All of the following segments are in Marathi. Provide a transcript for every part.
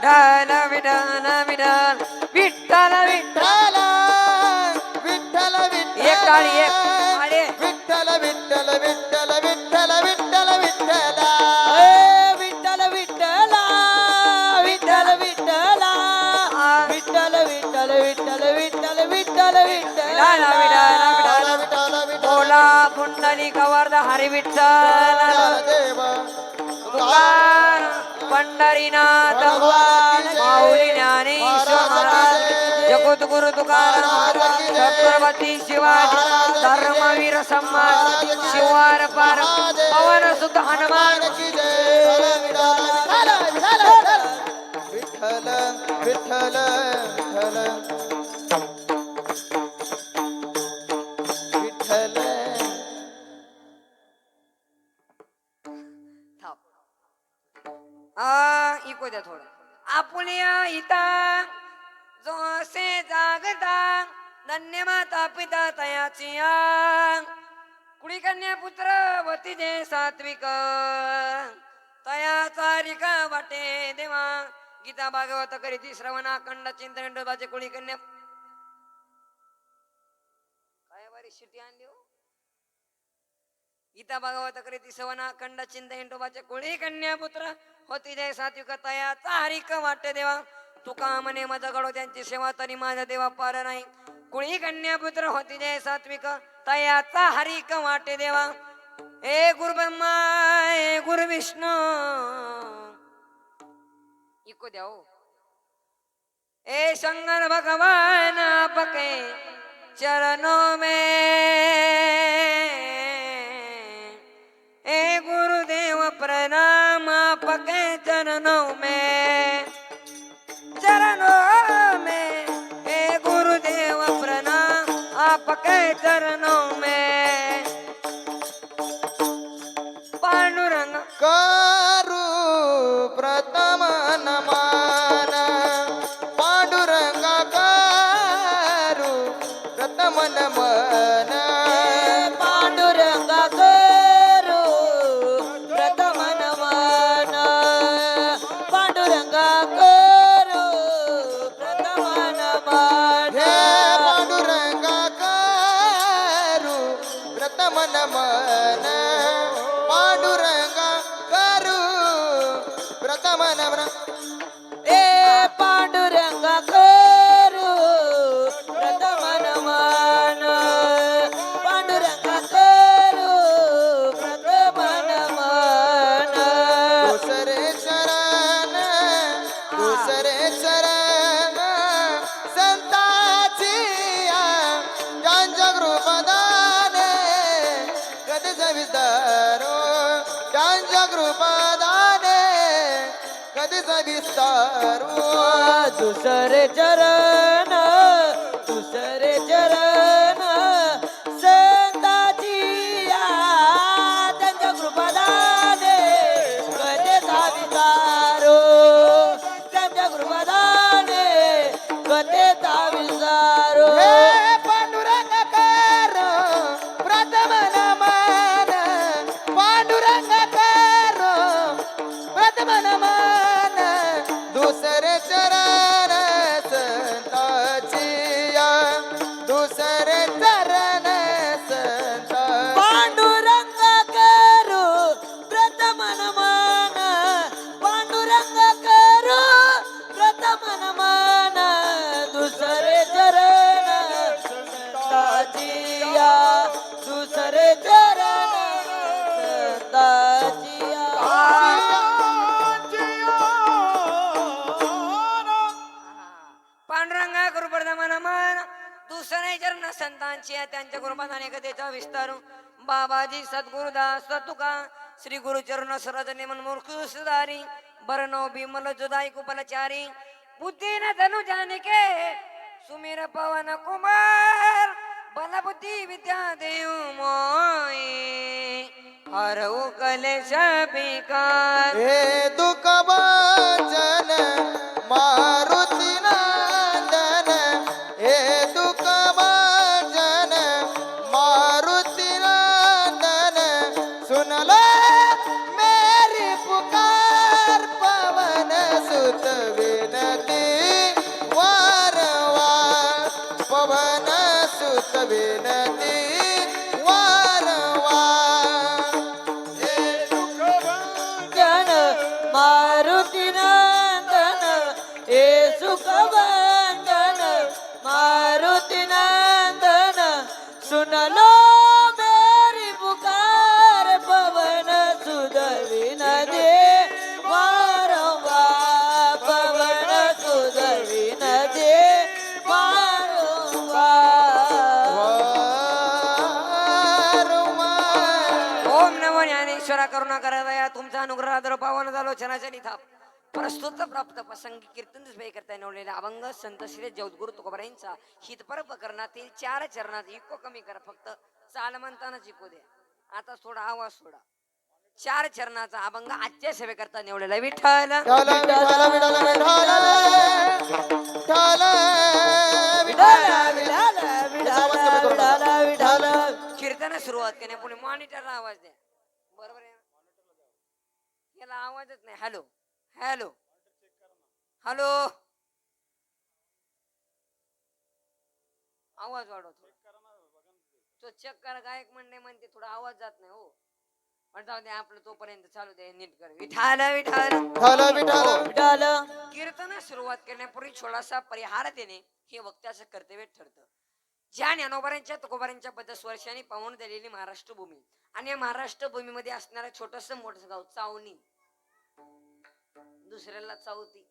विठ्ठल विठ्ठल विठ्ठल विठ्ठल विठ्ठल विठ्ठल विठ्ठल एक टाळी एक टाळी विठ्ठल विठ्ठल विठ्ठल विठ्ठल विठ्ठल विठ्ठल विठ्ठल विठ्ठल विठ्ठल विठ्ठल विठ्ठल विठ्ठल विठ्ठल विठ्ठल विठ्ठल विठ्ठल विठ्ठल विठ्ठल बोला पुंडलिक वरद हरी विठ्ठल देव तुकाराम पंढरीनाथ माऊली ज्ञानेश्वर महाराज जगद्गुरु तुकाराम छत्रपती शिवाजी धर्मवीर सम्मान शिवार पार पवन सुत हनुमान विठ्ठल विठ्ठल विठ्ठल इको द्या थोडं आपुलिया इता जो असे जागता धन्य माता पिता तयाची कुडी कन्या पुत्र वती जे सात्विक तयाचा रिका वाटे देवा गीता भागवत करीती श्रवणा खंड चिंतन डोबाचे कुडी कन्या काय वारी शिटी आणली हो गीता भागवत करीती श्रवणा खंड चिंतन डोबाचे कुडी कन्या पुत्र होती जय सात्विक तयाचा हरिक वाटे देवा तुका म्हणे मज गडो त्यांची सेवा तरी माझा देवा पार नाही कुळी कन्या पुत्र होती जय सात्विक तयाचा हरिक वाटे देवा ए गुरु ब्रह्मा ए गुरु विष्णू इको द्या हो ए शंकर भगवान आपके चरणों में ए गुरुदेव प्रणाम आपके चरणों में ए गुरुदेव प्रणाम आपके चरणों में पांडुरंग करू प्रथम नमन पांडुरंगा करू प्रथम नमन पांडुरंगा करू प्रथम नमन पांडुरंगा करू प्रथम नमन हे पांडुरंगा करू प्रथम नमन पांडुरंगा करू प्रथम नमन ए पांडुरंगा करू प्रथम नमन पांडुरंगा करू प्रथम नमन दुसरे चरण संताची त्यांच्या कृपदाने कधी विस्तारो त्यांच्या कृपदाने कधी विस्तारो दुसरे चरण संताजिया त्यांच्या कृपदाने कधी विचारो त्यांच्या कृपदाने कधी विचारो हे पांडुरंग करो प्रथम नमन पांडुरंग करो प्रथम नमन दुसरे चरण संताची दुसरे चरण संत पांडुरंग करू प्रथम नमन पांडुरंग करू प्रथम नमन दुसरे चरण संताजिया दुसरे चरण संताजिया पांडुरंगा गुरु प्रथम नमन दुसरे चरण संतांची त्यांच्या गुरुपदाने कथेचा विस्तारू बाबाजी सद्गुरुदास तुका श्री गुरुचरण सरज नेमन मूर्ख सुधारी बरनो बिमल जुदाई कुपलचारी बुद्धि न धनु जाने के सुमेर पवन कुमार बल बुद्धि विद्या देव मोई हर कलेश बिकार हे दुःख वाचन मारुती नंदन हे दुःख वाचन मारुती नंदन सुनलो मेरी पुकार पवन सुत वीर विनती वारंवार गण मारुती नंदन हे सुखवंदन मारुती नंदन सुनलो मेरी पुकार पवन सुध विनदे वारंवार पवन सुध विनदे वारंवार ओम नमो ज्ञानेश्वरा करुणा कराया तुमचा अनुग्रह आदर पावन झालो छनाचनी थाप प्रस्तुत प्राप्त प्रसंगी कीर्तन दुसरे करता निवडलेला अभंग संत श्री जगद्गुरु तुकोबारायांचा हितपर प्रकरणातील 4 चरणात इको कमी करा फक्त चाल म्हणतानाच इको द्या आता थोडा आवाज सोडा 4 चरणाचा अभंग आजच्या सेवेकरता निवडलेला विठ्ठल विठ्ठल विठ्ठल विठ्ठल विठ्ठल विठाल कीर्तन सुरुवात करण्यापुढे मॉनिटरला आवाज द्या बरोबर आहे याला आवाजच नाही हॅलो हॅलो हॅलो आवाज वाढवतो तो चेक करा गायक म्हणते थोडा आवाज जात नाही हो पण जाऊ दे आपलं तोपर्यंत चालू दे नीट कर विठाल विठाल विठाल कीर्तन सुरुवात करण्यापूर्वी छोटासा परिहार देणे हे वक्त्याचं कर्तव्य ठरतं ज्या ज्ञानोबारांच्या तुकोबारांच्या पद्धत वर्षांनी पाहून दिलेली महाराष्ट्र भूमी आणि या महाराष्ट्र भूमीमध्ये असणारं छोटस मोठं गाव चावणी दुसऱ्याला चावती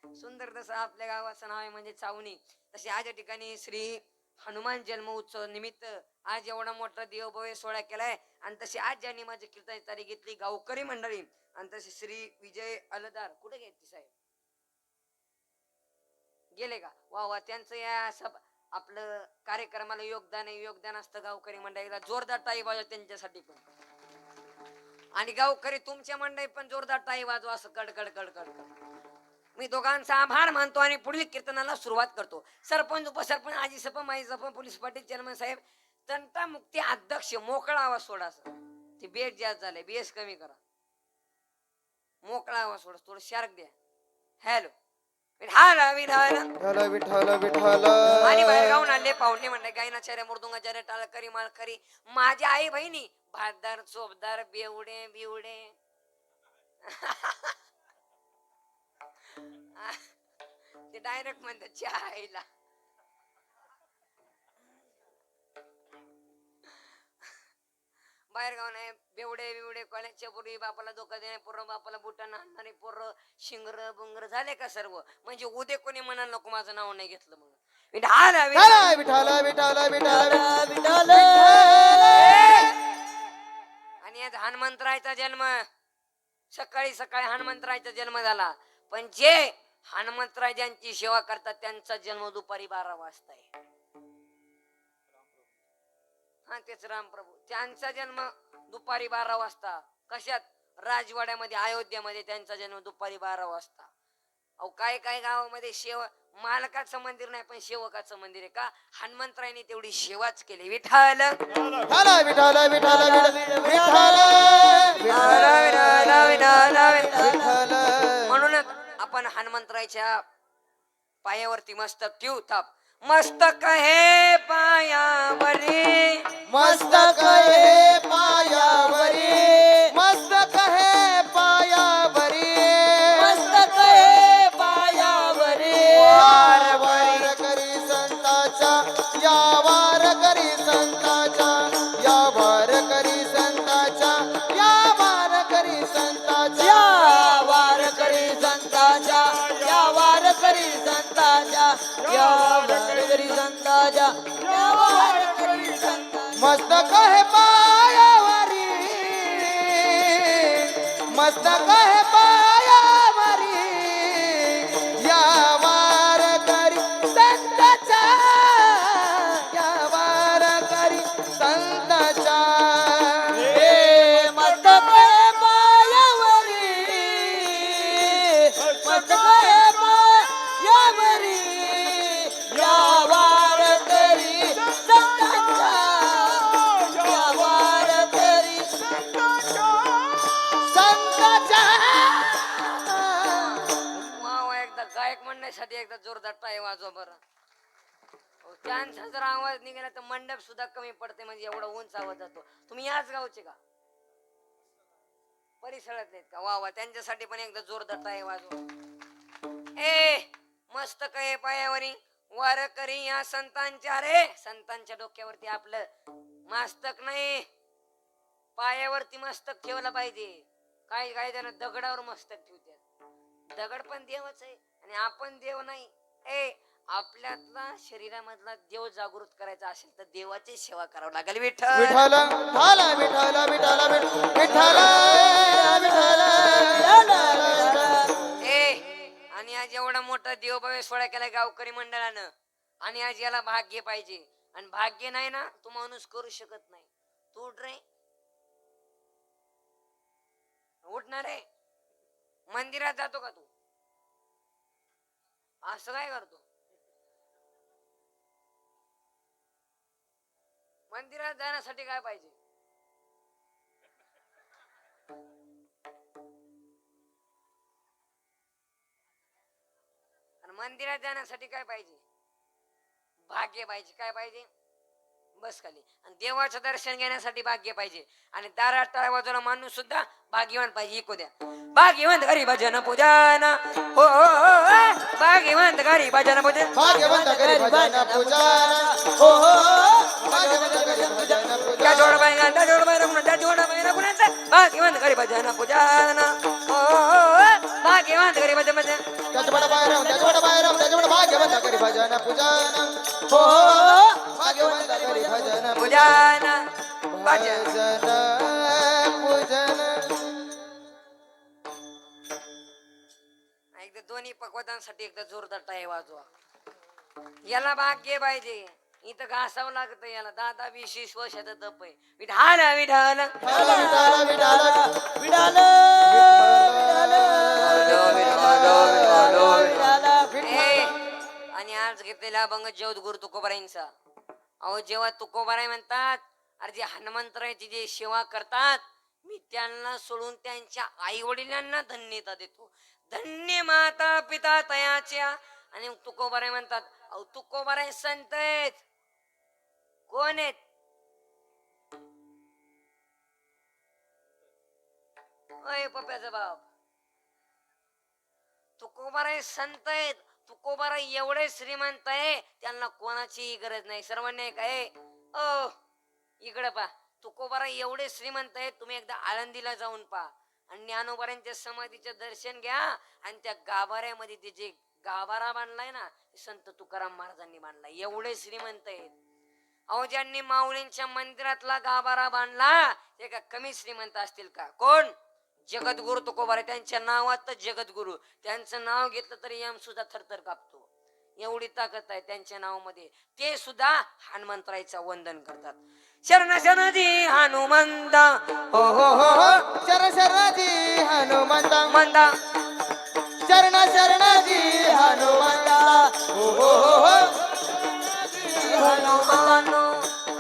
सुंदर तसं आपल्या गावाचं नाव आहे म्हणजे चावणी तसे आज या ठिकाणी श्री हनुमान जन्म उत्सव निमित्त आज एवढा मोठा देवभव्य सोहळा केलाय आणि तशी आज ज्यांनी माझी कीर्तन तारीख घेतली गावकरी मंडळी आणि तसे श्री विजय अलदार कुठे घेतली साहेब गेले का वा वा त्यांचं या सब आपलं कार्यक्रमाला योगदान असतं गावकरी मंडळीला जोरदार टाळी वाजवा त्यांच्यासाठी पण आणि गावकरी तुमच्या मंडळी पण जोरदार टाळी वाजवा असं कडकड कडकड मी दोघांचा आभार मानतो आणि पुढील कीर्तनाला सुरुवात करतो सरपंच उपसरपंच आजी सरपंच माजी सरपंच पोलीस पाटील चेअरमन साहेब तंटा मुक्ती अध्यक्ष मोकळा आवाज सोडा ते बेट जास्त झाले बेस कमी करा मोकळा आवाज सोडा थोडं शार्क द्या हॅलो विठाल विठाल विठ्ठल विठ्ठल आणि बाहेर गाऊन आले पाहुणे म्हणले गायनाचार्य मृदुंगाचार्य टाळकरी मालकरी माझ्या आई बहिणी भातदार चोपदार बेवडे बिवडे ते डायरेक्ट म्हणतात चहा आईला बाहेर गाव नाही बेवडे बिवडे कॉलेजच्या पूर्वी बापाला धोका देणे पूर्व बापाला बुटाना आणणारे पोरं शिंगर बुंगर झाले का सर्व म्हणजे उद्या कोणी म्हणाल नको माझं नाव नाही घेतलं म्हणून विठाल विठ्ठल विठ्ठल विठ्ठल विठाल आणि आज हनुमंतरायचा जन्म सकाळी हनुमंतरायचा जन्म झाला पण जे हनुमंतराय ज्यांची सेवा करतात त्यांचा जन्म दुपारी 12 वाजता आहे हा तेच रामप्रभू त्यांचा जन्म दुपारी 12 वाजता कशात राजवाड्यामध्ये अयोध्यामध्ये त्यांचा जन्म दुपारी 12 वाजता अहो काय काय गावामध्ये मालकाचं मंदिर नाही पण सेवकाचं मंदिर आहे का हनुमंतरायने तेवढी सेवाच केली विठाल विठ्ठल विठ्ठल विठ्ठल विठ्ठल म्हणूनच आपण हनुमंतरायच्या पायावरती मस्तक ठेवू थाप मस्तक हे पायावरी मस्तक हे पायावरी मस्तक हे पायावरी मस्तक हे पायावरी वार वार करी संताचा या वार करी संताचा या वार करी संताचा या वार करी संताचा या वार करी संताच्या या वार करी संताच्या या वार करी संताच्या या वार करी संताच्या मस्तक हे पायावरी मस्तक हे पायावरी या वार करी संताचा या वार करी संताचा हे मस्तक हे पायावरी मस्तक हे पायावरी या वार करी संताच्या या वार करी संताचा वा एकदा गायक म्हणण्यासाठी एकदा जोरदार टाळी वाजवा बरं त्यांचा जर आवाज निघाला तर मंडप सुद्धा कमी पडते, म्हणजे एवढा उंच आवाज जातो. तुम्ही याच गावचे का? परिसरात नाहीत का? वा वा, त्यांच्यासाठी पण एकदा जोरदार टाळ्या वाजवा. ए मस्त काय पायावरी वार करी या संतांच्या, रे संतांच्या डोक्यावरती आपलं मस्तक नाही, पायावरती मस्तक ठेवलं पाहिजे. काही काही जण दगडावर मस्तक ठेवतात. दगड पण देवच आहे आणि आपण देव नाही. ए आपल्यातला शरीरामधला देव जागृत करायचा असेल तर देवाची सेवा करावं लागेल. विठ्ठल विठ्ठल झाला विठ्ठल विठ्ठल विठ्ठल विठ्ठल. ए आणि आज एवढा मोठा देवभावे सोहळा केलाय गावकरी मंडळानं, आणि आज याला भाग्य पाहिजे. आणि भाग्य नाही ना, तू माणूस करू शकत नाही. तू उठ रे, उठणार रे. मंदिरात जातो का तू? असं काय करतो? मंदिरात जाण्यासाठी काय पाहिजे? आणि मंदिरात जाण्यासाठी काय पाहिजे? भाग्य पाहिजे. काय पाहिजे? बस खाली. आणि देवाचं दर्शन घेण्यासाठी भाग्य पाहिजे. आणि दारात टाळ्या वाजवणारा माणूस सुद्धा भाग्यवान पाहिजे. इको द्या. भाग्यवंत घरी भजन पूजन, हो हो हो, भाग्यवंत घरी भजन पूजन. भाग्यवंत करी भजन पूजन, हो हो भाग्यवंत करी भजन त्या पूजन. जोड बायना त्या जोड बायना त्या जोड बायना कुणाचं? भाग्यवंत घरी भजन पूजन, हो हो हो, भाग्यवंत घरी भजन पूजन. त्याच्याकडे बाहेर त्याच्याकडे बाहेर त्याच्याकडे भाग्यवंत करी भजन पूजन, हो हो भाग्यवंत करी भजन पूजन भजन. भजन पूजन. एकदा दोन्ही पकवानांसाठी एकदा जोरदार टाळ्या वाजवा. याला भाग्य पाहिजे. इथं घासावं लागत याला. 10-20 वर्षाचं तप आहे. विठाल विठाल विठाल विठाल विठाल विठाल ए, आणि आज घेतलेला अभंग जगद्गुरु तुकोबारायांचा. अहो जेव्हा तुकोबाराय म्हणतात, अरे जे हनुमंतरायाची जे सेवा करतात, मी त्यांना सोडून त्यांच्या आई वडिलांना धन्यता देतो. धन्य माता पिता तयाच्या. आणि तुकोबाराय म्हणतात, अहो तुकोबाराय संत आहेत. कोण आहेत? अय पप्याचा बाप. तुकोबाराय संत आहेत. तुकोबाराय एवढे श्रीमंत आहे, त्यांना कोणाचीही गरज नाही. सर्वांनी काय ओ इकडे पा, तुकोबाराय एवढे श्रीमंत आहेत, तुम्ही एकदा आळंदीला जाऊन पहा. आणि ज्ञानोबारांच्या समाधीचे दर्शन घ्या. आणि त्या गाभाऱ्यामध्ये ते जे गाभारा बांधलाय ना, संत तुकाराम महाराजांनी बांधलाय. एवढे श्रीमंत आहेत. अहो ज्यांनी माऊलींच्या मंदिरातला गाभारा बांधला ते का कमी श्रीमंत असतील का? कोण? जगद्गुरु तुकोबाराय. त्यांच्या नावात जगद्गुरु. त्यांचं नाव घेतलं तरी यम सुद्धा थरथर कापतो. एवढी ताकद आहे त्यांच्या नावामध्ये. ते सुद्धा हनुमंतरायचं वंदन करतात. शरण शरणाजी हनुमंता, हो हो हो हो शरण शरणाजी हनुमंता, मंदा शरण शरणाजी हनुमंता, हो हो हो हो हनुमानो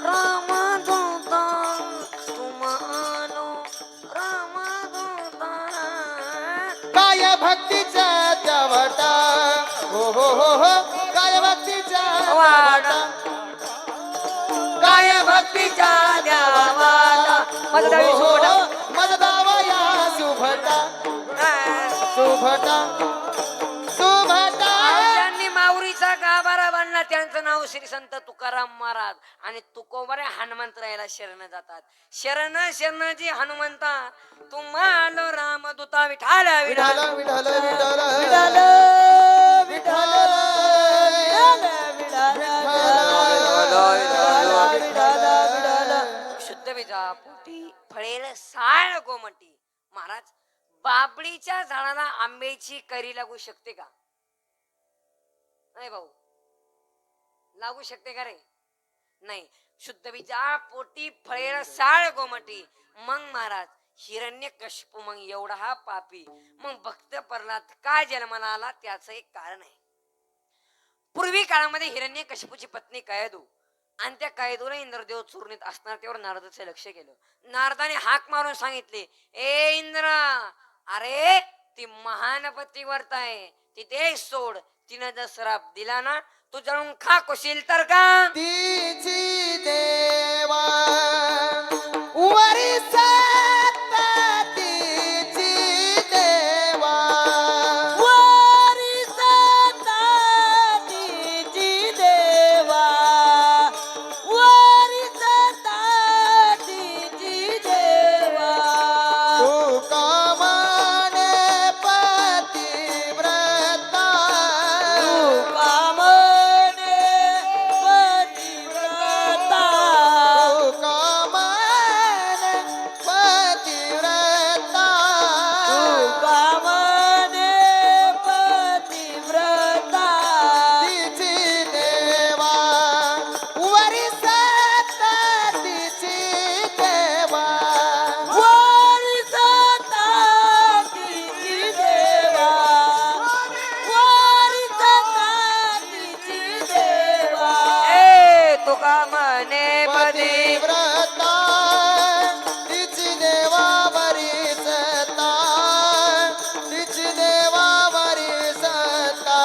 रामदूता, तुमानो रामदूता. काय भक्तीचा देवता, हो हो हो हो काय भक्तीचा वाडा काय भक्तीच्या द्यावाला माझा हो डावी हो सुपटा. हो माझा दावा या सुभटा सुभटा सुभटा. ज्यांनी माऊलीचा गाभारा बांधला त्यांचं नाव श्री संत तुकाराम महाराज. आणि तुकोबारे हनुमंतरायाला शरण जातात. शरण शरणाजी हनुमंता, तुम्हाला रामदूता. विठाल विठाल विठाल विठाल विठाल विठाल विठाल शुद्ध बीजा पोटी फळेल साळ गोमटी. महाराज, बाबळीच्या झाडाला आंब्याची कैरी लागू शकते का? नाही भाऊ, लागू शकते का रे? नाही. शुद्ध बीजा पोटी फळेल साळ गोमटी. मग महाराज हिरण्यकशिपू मग एवढा हा पापी, मग भक्त प्रल्हाद का जन्माला आला? त्याचं एक कारण आहे. पूर्वी काळामध्ये हिरण्यकशिपूची पत्नी कयदू, आणि त्या कयदूला इंद्रदेव चुरणीत असणार तेवढं नारदाचं लक्ष केलं. नारदाने हाक मारून सांगितले, ए इंद्रा, अरे ती महान पतिव्रता आहे, ती ते सोड. तिनं जर श्राप दिला ना, तू जळून खा कोशील तर का. तिची देवा वरी सत्ता तिची देवा वारी सत्ता तिची देवा, वारी सत्ता तिची देवा. तुका माने पतिव्रता कामने पतिव्रता, तुका माने पतिव्रता कामने पतिव्रता. तिची देवा वरी सत्ता तिची देवा वारी सत्ता तिची देवा, वारी सत्ता तिची देवा. ए तुका म्हणे पती पतिव्रता तिची देवा वरी सत्ता तिची देवा वरी सत्ता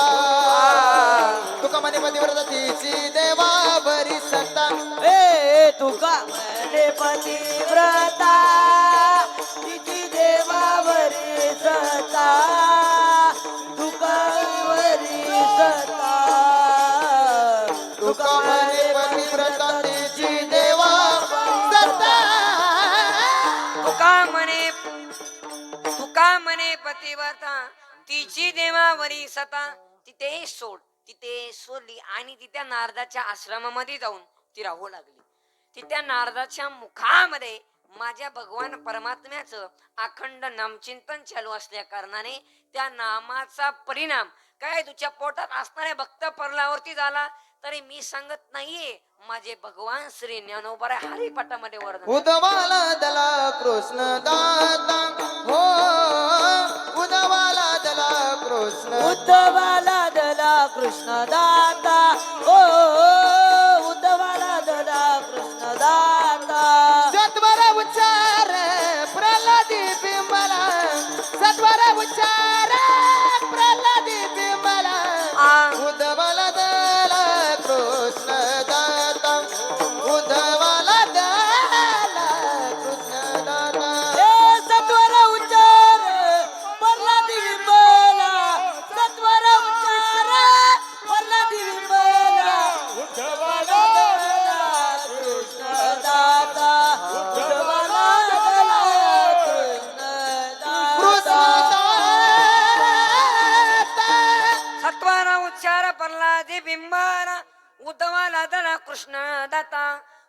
तुका म्हणे पतिव्रता तिची देवा वरी सत्ता ए तुका म्हणे पतिव्रता तिची देवावरी सत्ता, तुका वरी सत्ता. तुका म्हणे पतिव्रता तिची देवा सत्ता तुका म्हणे पतिव्रता तिची देवावरी सता. तिथे सोड. तिथे सोडली आणि ती त्या नारदाच्या आश्रमामध्ये जाऊन ती राहू लागली. ती त्या नारदाच्या मुखामध्ये माझ्या भगवान परमात्म्याचं अखंड नामचिंतन चालू असल्या कारणाने त्या नामाचा परिणाम काय तुझ्या पोटात असणाऱ्या भक्त परलावरती झाला. तरी मी सांगत नाहीये, माझे भगवान श्री ज्ञानोबा हरिपाठामध्ये वर्णन. उद्धवाला दला कृष्ण दाता हो उद्धवाला दला कृष्ण उद्धवाला दला कृष्ण दाता, ओ उद्धवाला दला कृष्ण दाता. सत्वर उच्चार प्रल्हादी बिंबला सत्वर उच्चार प्रल्हादी बिंबला उद्धवाला दला कृष्ण दाता उद्धवाला दला कृष्ण दाता ए सत्वर उच्चार प्रल्हादी बिंबला, सत्वर उच्चार प्रल्हादी बिंबला. उद्धवाला दला कृष्ण दाता, उद्धवाला दला कृष्ण दाता. सत्वारा उच्चार प्रल्हादी बिंबारा उद्धवाला दला कृष्ण दाता.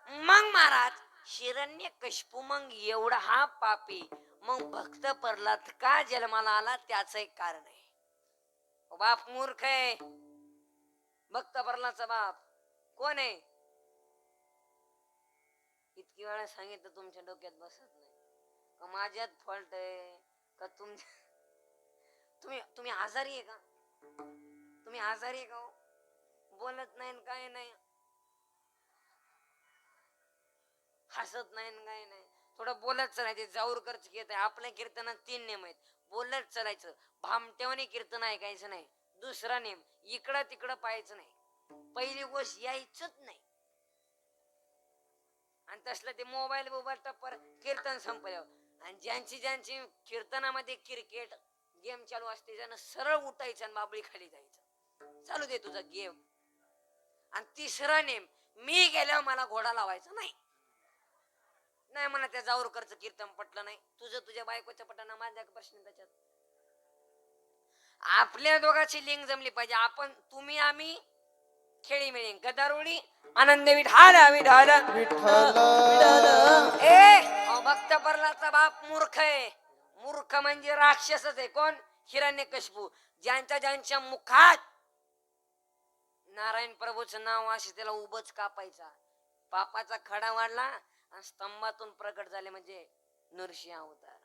मग महाराज हिरण्य कशपू मग एवढा हा पापी मग भक्त प्रल्हाद का जन्माला आला त्याच एक कारण आहे. ओ बाप मूर्ख आहे. भक्त प्रल्हादचा बाप कोण आहे? इतकी वेळा सांगितलं तुमच्या डोक्यात बसत नाही का माझ्यात फॉल्ट आहे का तुमच्या तुम्ही तुम्ही आजारी आहे का? तुम्ही आजारी आहे का हो? बोलत नाही न काय नाही, हसत नाही न काय नाही. थोडं बोलत चालायचं. जाऊरकरच घेत आहे. आपल्या कीर्तनात 3 नेम आहेत. बोलत चालायचं. भामटेवानी कीर्तन ऐकायचं नाही. दुसरा नेम इकडं तिकडं पाहायचं नाही. पहिली गोष्ट यायचंच नाही. आणि तसलं ते मोबाईल टप्पर कीर्तन संपल्यावर आणि ज्यांची कीर्तनामध्ये क्रिकेट गेम चालू असते त्यानं सरळ उठायचं आणि बाबळी खाली जायचं. चालू दे तुझा गेम. आणि तिसरा नेम मी गेल्यावर मला घोडा लावायचा नाही. नाही मला त्या जाऊरकरचं कीर्तन पटलं नाही. तुझं तुझ्या बायकोच्या पटाना माझ्या प्रश्न त्याच्यात. आपल्या दोघांची लिंक जमली पाहिजे. आपण तुम्ही आम्ही खेळी मिळी गदारोळी आनंद विठाल विठाल विठ्ठल भक्त प्रल्हादचा बाप मूर्ख आहे. मूर्ख म्हणजे राक्षसच आहे. कोण? हिरण्यकशिपू. ज्यांच्या मुखात नारायण प्रभूचं नाव असे त्याला उभच कापायचा. पापाचा खडा वाढला आणि स्तंभातून प्रकट झाले म्हणजे नरसिंह अवतार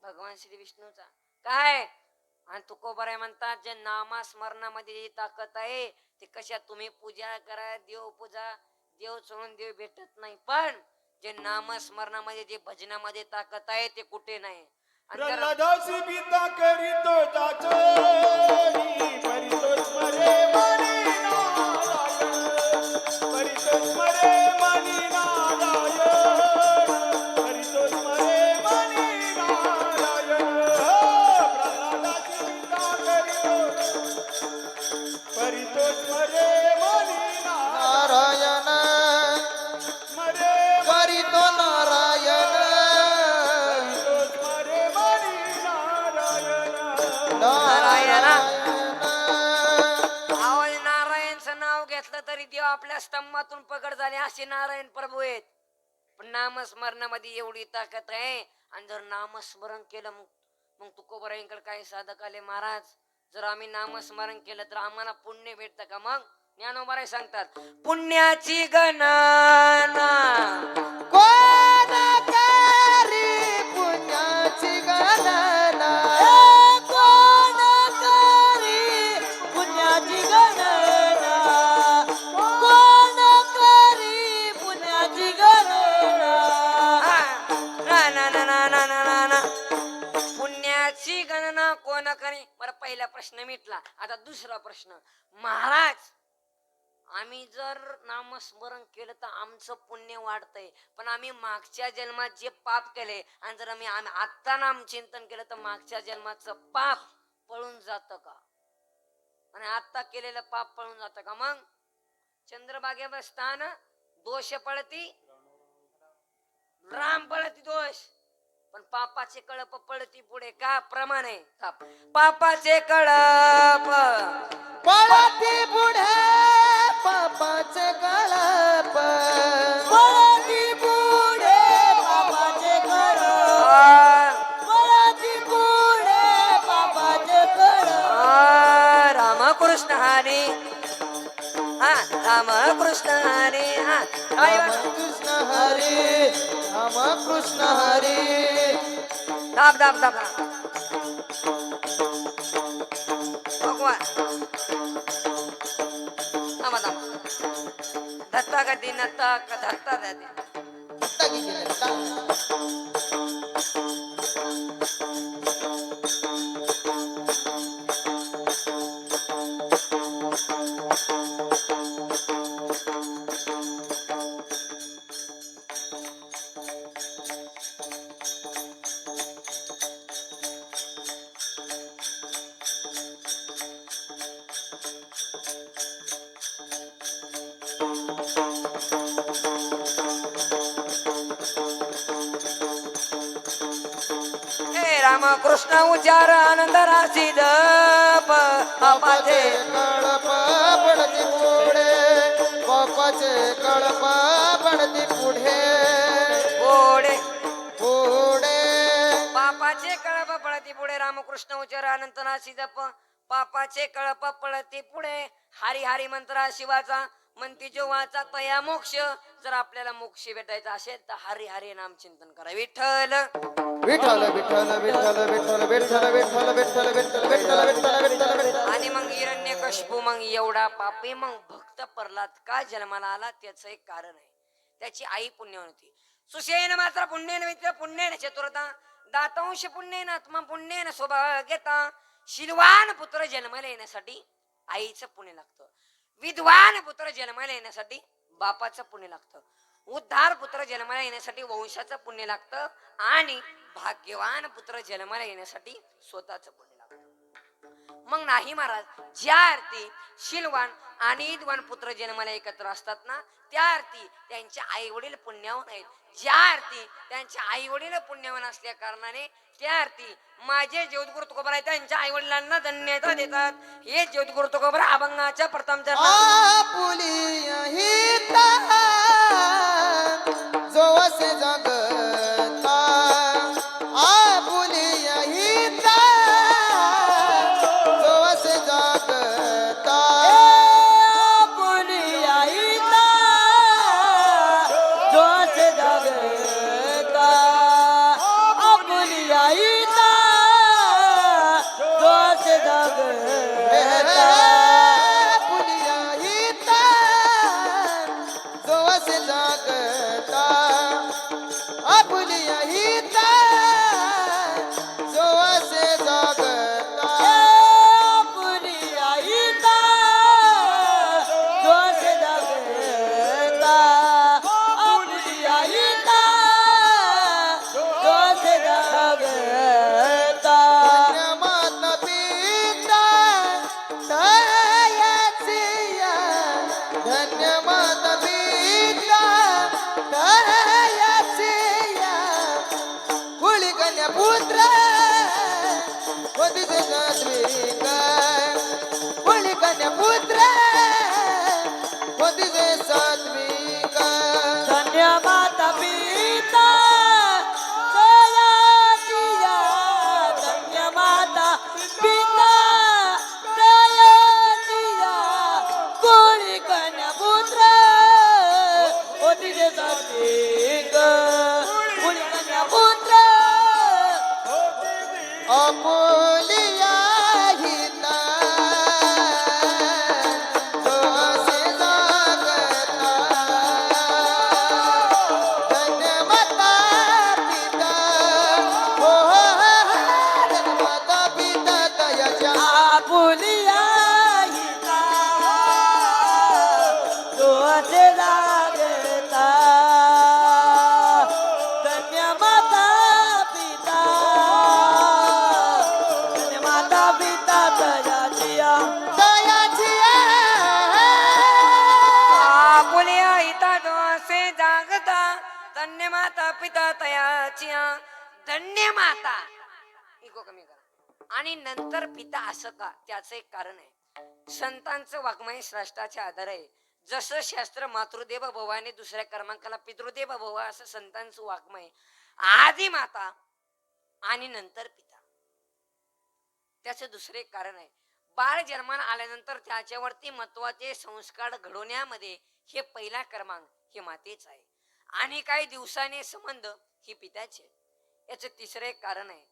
भगवान श्री विष्णूचा. काय आणि तुकोबाराय म्हणतात जे नामस्मरणामध्ये जी ताकद आहे ते कशा तुम्ही पूजा करा, देव पूजा, देव सोडून देव भेटत नाही. पण जे नामस्मरणामध्ये जे भजनामध्ये ताकद आहे ते कुठे नाही. आणि जरा- प्रल्हादासी पिता करीतो जाचोनी परितो स्मरे मनी नारायण परितो स्मरे मनी नारायण परितो स्मरे मनी नारायण प्रल्हादासी पिता करीतो परितो स्मरे मनी नारायण स्मरे करीतो नारायण स्मरे मनी नारायण नारायण आवाज नारायणचं नाव घेतलं तरी देव आपल्या स्तंभातून प्रकट झाले असे नारायण प्रभू आहेत. पण नामस्मरणामध्ये एवढी ताकद आहे. आणि जर नामस्मरण केलं मग तुकोबराईंकडे काय साधक आले महाराज, जर आम्ही नामस्मरण केलं तर आम्हाला पुण्य भेटतं का? मग ज्ञानोबाराय सांगतात पुण्याची गणना कोण करी पुण्याची गणना कोण करी पुण्याची गणना कोण करी पुण्याची गणना हा. ना ना ना ना ना ना ना ना. पुण्याची गणना कोण करे? बरं, पहिला प्रश्न मिटला. आता दुसरा प्रश्न, महाराज आम्ही जर नामस्मरण केलं तर आमचं पुण्य वाढतंय, पण आम्ही मागच्या जन्मात जे पाप केले आणि जर आम्ही आत्ता नाम चिंतन केलं तर मागच्या जन्माचं पाप पळून जातं का? आणि आत्ता केलेलं पाप पळून जातं का? मग चंद्रभागे बसतान दोष पळती राम पळती दोष, पण पापाचे कळप पळती पुढे का? प्रमाणे पापाचे कळप पळती पुढे पापाचे कळप पळती पुढे बाबाचे कळ पळती पुढे बाबाचे कळ रामकृष्ण हरी, हा रामकृष्ण हरी, हा रामकृष्ण हरी रामकृष्ण हरी दाब दाब दाब भगवान थांबा थांबा. धत्ता गती नत्ता धत्ता जाते. रामकृष्ण उच्चार आनंद राशी जप पापाचे कळप पडती पुढे पापाचे कळप पडती पुढे पुढे पुढे पापाचे कळप पळती पुढे. रामकृष्ण उच्चार अनंत राशी जप पापाचे कळप पळती पुढे. हरी हरी मंत्रा शिवाचा म्हणती जो वाचा तया मोक्ष. जर आपल्याला मोक्ष भेटायचा असेल तर हरी हरी नाम चिंतन करा. विठ्ठल विठ्ठल विठ्ठल विठ्ठल विठ्ठल विठ्ठल विठ्ठल विठ्ठल विठ्ठल विठ्ठल विठ्ठल विठ्ठल विठ्ठल. आणि मग हिरण्यकशिपू मग एवढा पापी मग भक्त प्रल्हाद का जन्माला आला त्याचं एक कारण आहे. त्याची आई पुण्यवान होती. सुशेन मात्र पुण्येन मित्र पुण्येन चतुरता दातांश पुण्येन आत्मा पुण्येन स्वभाव घेता. शीलवान पुत्र जन्माला येण्यासाठी आईचं पुण्य लागतं. विद्वान पुत्र जन्माला येण्यासाठी बापाचं पुण्य लागतं. उद्धार पुत्र जन्माला येण्यासाठी वंशाचं पुण्य लागतं. आणि भाग्यवान पुत्र जन्माला येण्यासाठी स्वतःचं पुण्य लागतं. मग नाही महाराज, ज्या अर्थी शीलवान आणि विद्वान पुत्र जन्माला एकत्र असतात ना, त्या अर्थी त्यांचे आई वडील पुण्यवान आहेत. ज्या अर्थी त्यांचे आई वडील पुण्यवान असल्या कारणाने त्या अर्थी माझे ज्योतिगुरु तुकोबराय त्यांच्या आई वडिलांना धन्यता देतात. हे ज्योतिगुरु तुकोबराय अभंगाच्या प्रथम आपुलिया हिता जो असे जगता आपुलिया हिता जो असे जगता पुलिया इता जोश जगता पुलिया इता जोश जगता आपुलिया हिता जो असे जगता धन्य माता पिता तयाची धन्य माता इको कमी करा आणि नंतर पिता असं का त्याचं एक कारण आहे संतांचं वाङ्मय श्रेष्ठाचे आधार आहे जसं शास्त्र मातृदेव भवाने दुसऱ्या क्रमांकाला पितृदेव भव असं संतांचं वाङ्मय आधी माता आणि नंतर पिता त्याचं दुसरे कारण आहे बाळ जन्माला आल्यानंतर त्याच्यावरती महत्वाचे संस्कार घडवण्यामध्ये हे पहिला क्रमांक हे मातेच आहे आणि काही दिवसाने संबंध ही पित्याचे याचं तिसरे कारण आहे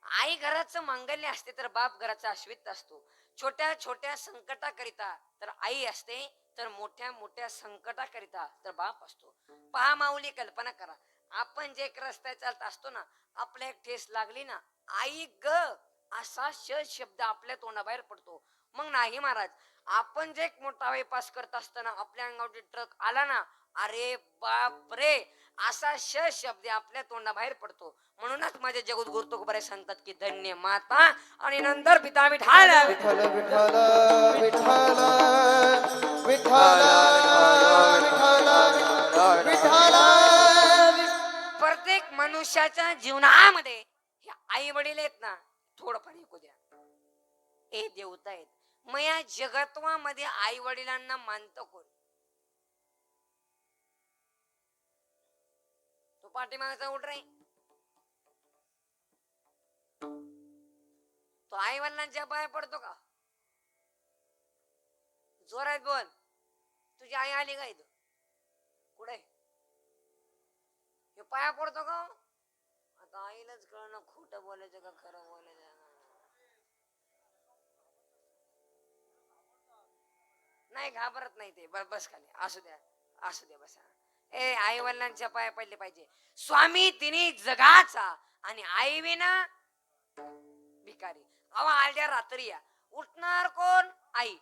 आई घराचं मांगल्य असते तर बाप घराचा अश्वित असतो छोट्या छोट्या संकटाकरिता तर आई असते तर मोठ्या मोठ्या संकटाकरिता तर बाप असतो पहा माऊली कल्पना करा आपण जे रस्त्यात चालत असतो ना आपल्या एक ठेस लागली ना आई ग असा शब्द आपल्या तोंडाबाहेर पडतो मग नाही महाराज आपण जे एक मोठा वे पास करत असताना आपल्या अंगावरती ट्रक आला ना अरे बाप रे असा शब्द आपल्या तोंडाबाहेर पडतो म्हणूनच माझे जगद्गुरु तुकोबारे सांगतात की धन्य माता आणि नंतर पिता विठाल विठ्ठल विठ्ठल विठ्ठल विठ्ठल विठ्ठल विठ्ठल प्रत्येक मनुष्याच्या जीवनामध्ये हे आई वडील आहेत ना थोडंफार ऐकू द्या हे देवता आहेत मग या जगत्वामध्ये आई वडिलांना मानतं कोण तो पाठीमागाचा उठ रे तो आई वडिलांच्या पाया पडतो का जोरात बोल तुझी आई आली का इथं कुठे हे पाया पडतो का आता आईलाच कळणं खोटं बोलायचं का खरं बोलायचं नाही घाबरत नाही ते बस खाली असू द्या बसा ए आई वडिलांच्या पाया पडले पाहिजे स्वामी तिने जगाचा आणि आई विना भिकारी अवा आल्या रात्री या उठणार कोण आई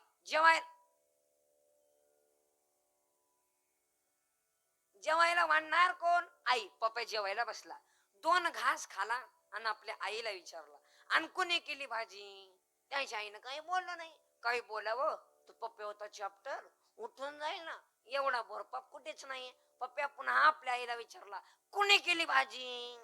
जेवायला वाढणार कोण आई पप्पा जेवायला बसला 2 घास खाला आणि आपल्या आईला विचारला आणि कोणी केली भाजी त्याच्या आईनं काही बोललं नाही काही बोलावं तो पप्पा होता चॅप्टर उठून जाईल ना एवढा भरपाप कुठेच नाही पप्प्या पुन्हा आपल्या आईला विचारला कोणी केली भाजी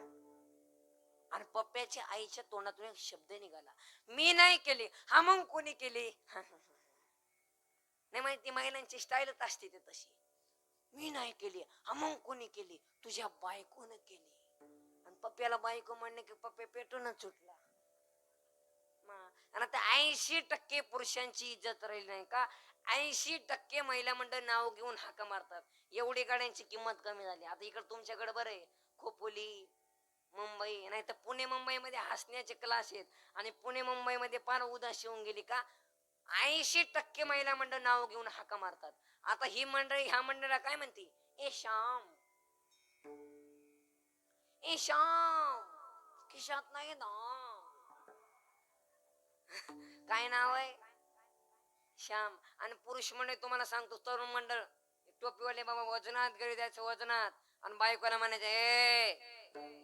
आणि पप्प्याच्या आईच्या तोंडातून एक शब्द निघाला मी नाही केली हा मग कोणी केली नाही माहिती महिलांची स्टाईलच असते ते तशी मी नाही केली हा मग कोणी केली तुझ्या बायकोनं केली आणि पप्प्याला बायको म्हणणे की पप्पे पेटूनच सुटला आणि आता 80% पुरुषांची इज्जत राहिली नाही का 80% महिला मंडळ नाव घेऊन हाका मारतात एवढी गाड्यांची किंमत कमी झाली आता इकडे तुमच्याकडे बरं आहे खोपोली मुंबई नाही तर पुणे मुंबई मध्ये हसण्याचे क्लास आहेत आणि पुणे मुंबई मध्ये फार उदासी होऊन गेली का 80% महिला मंडळ नाव घेऊन हाका मारतात आता ही मंडळी ह्या मंडळाला काय म्हणते ए श्याम खिशात नाही ना काय नाव आहे श्याम आणि पुरुष मंडळ तुम्हाला सांगतो तरुण मंडळ टोपीवाले बाबा वजनात घरी द्यायचं वजनात आणि बायकोला म्हणायचं ए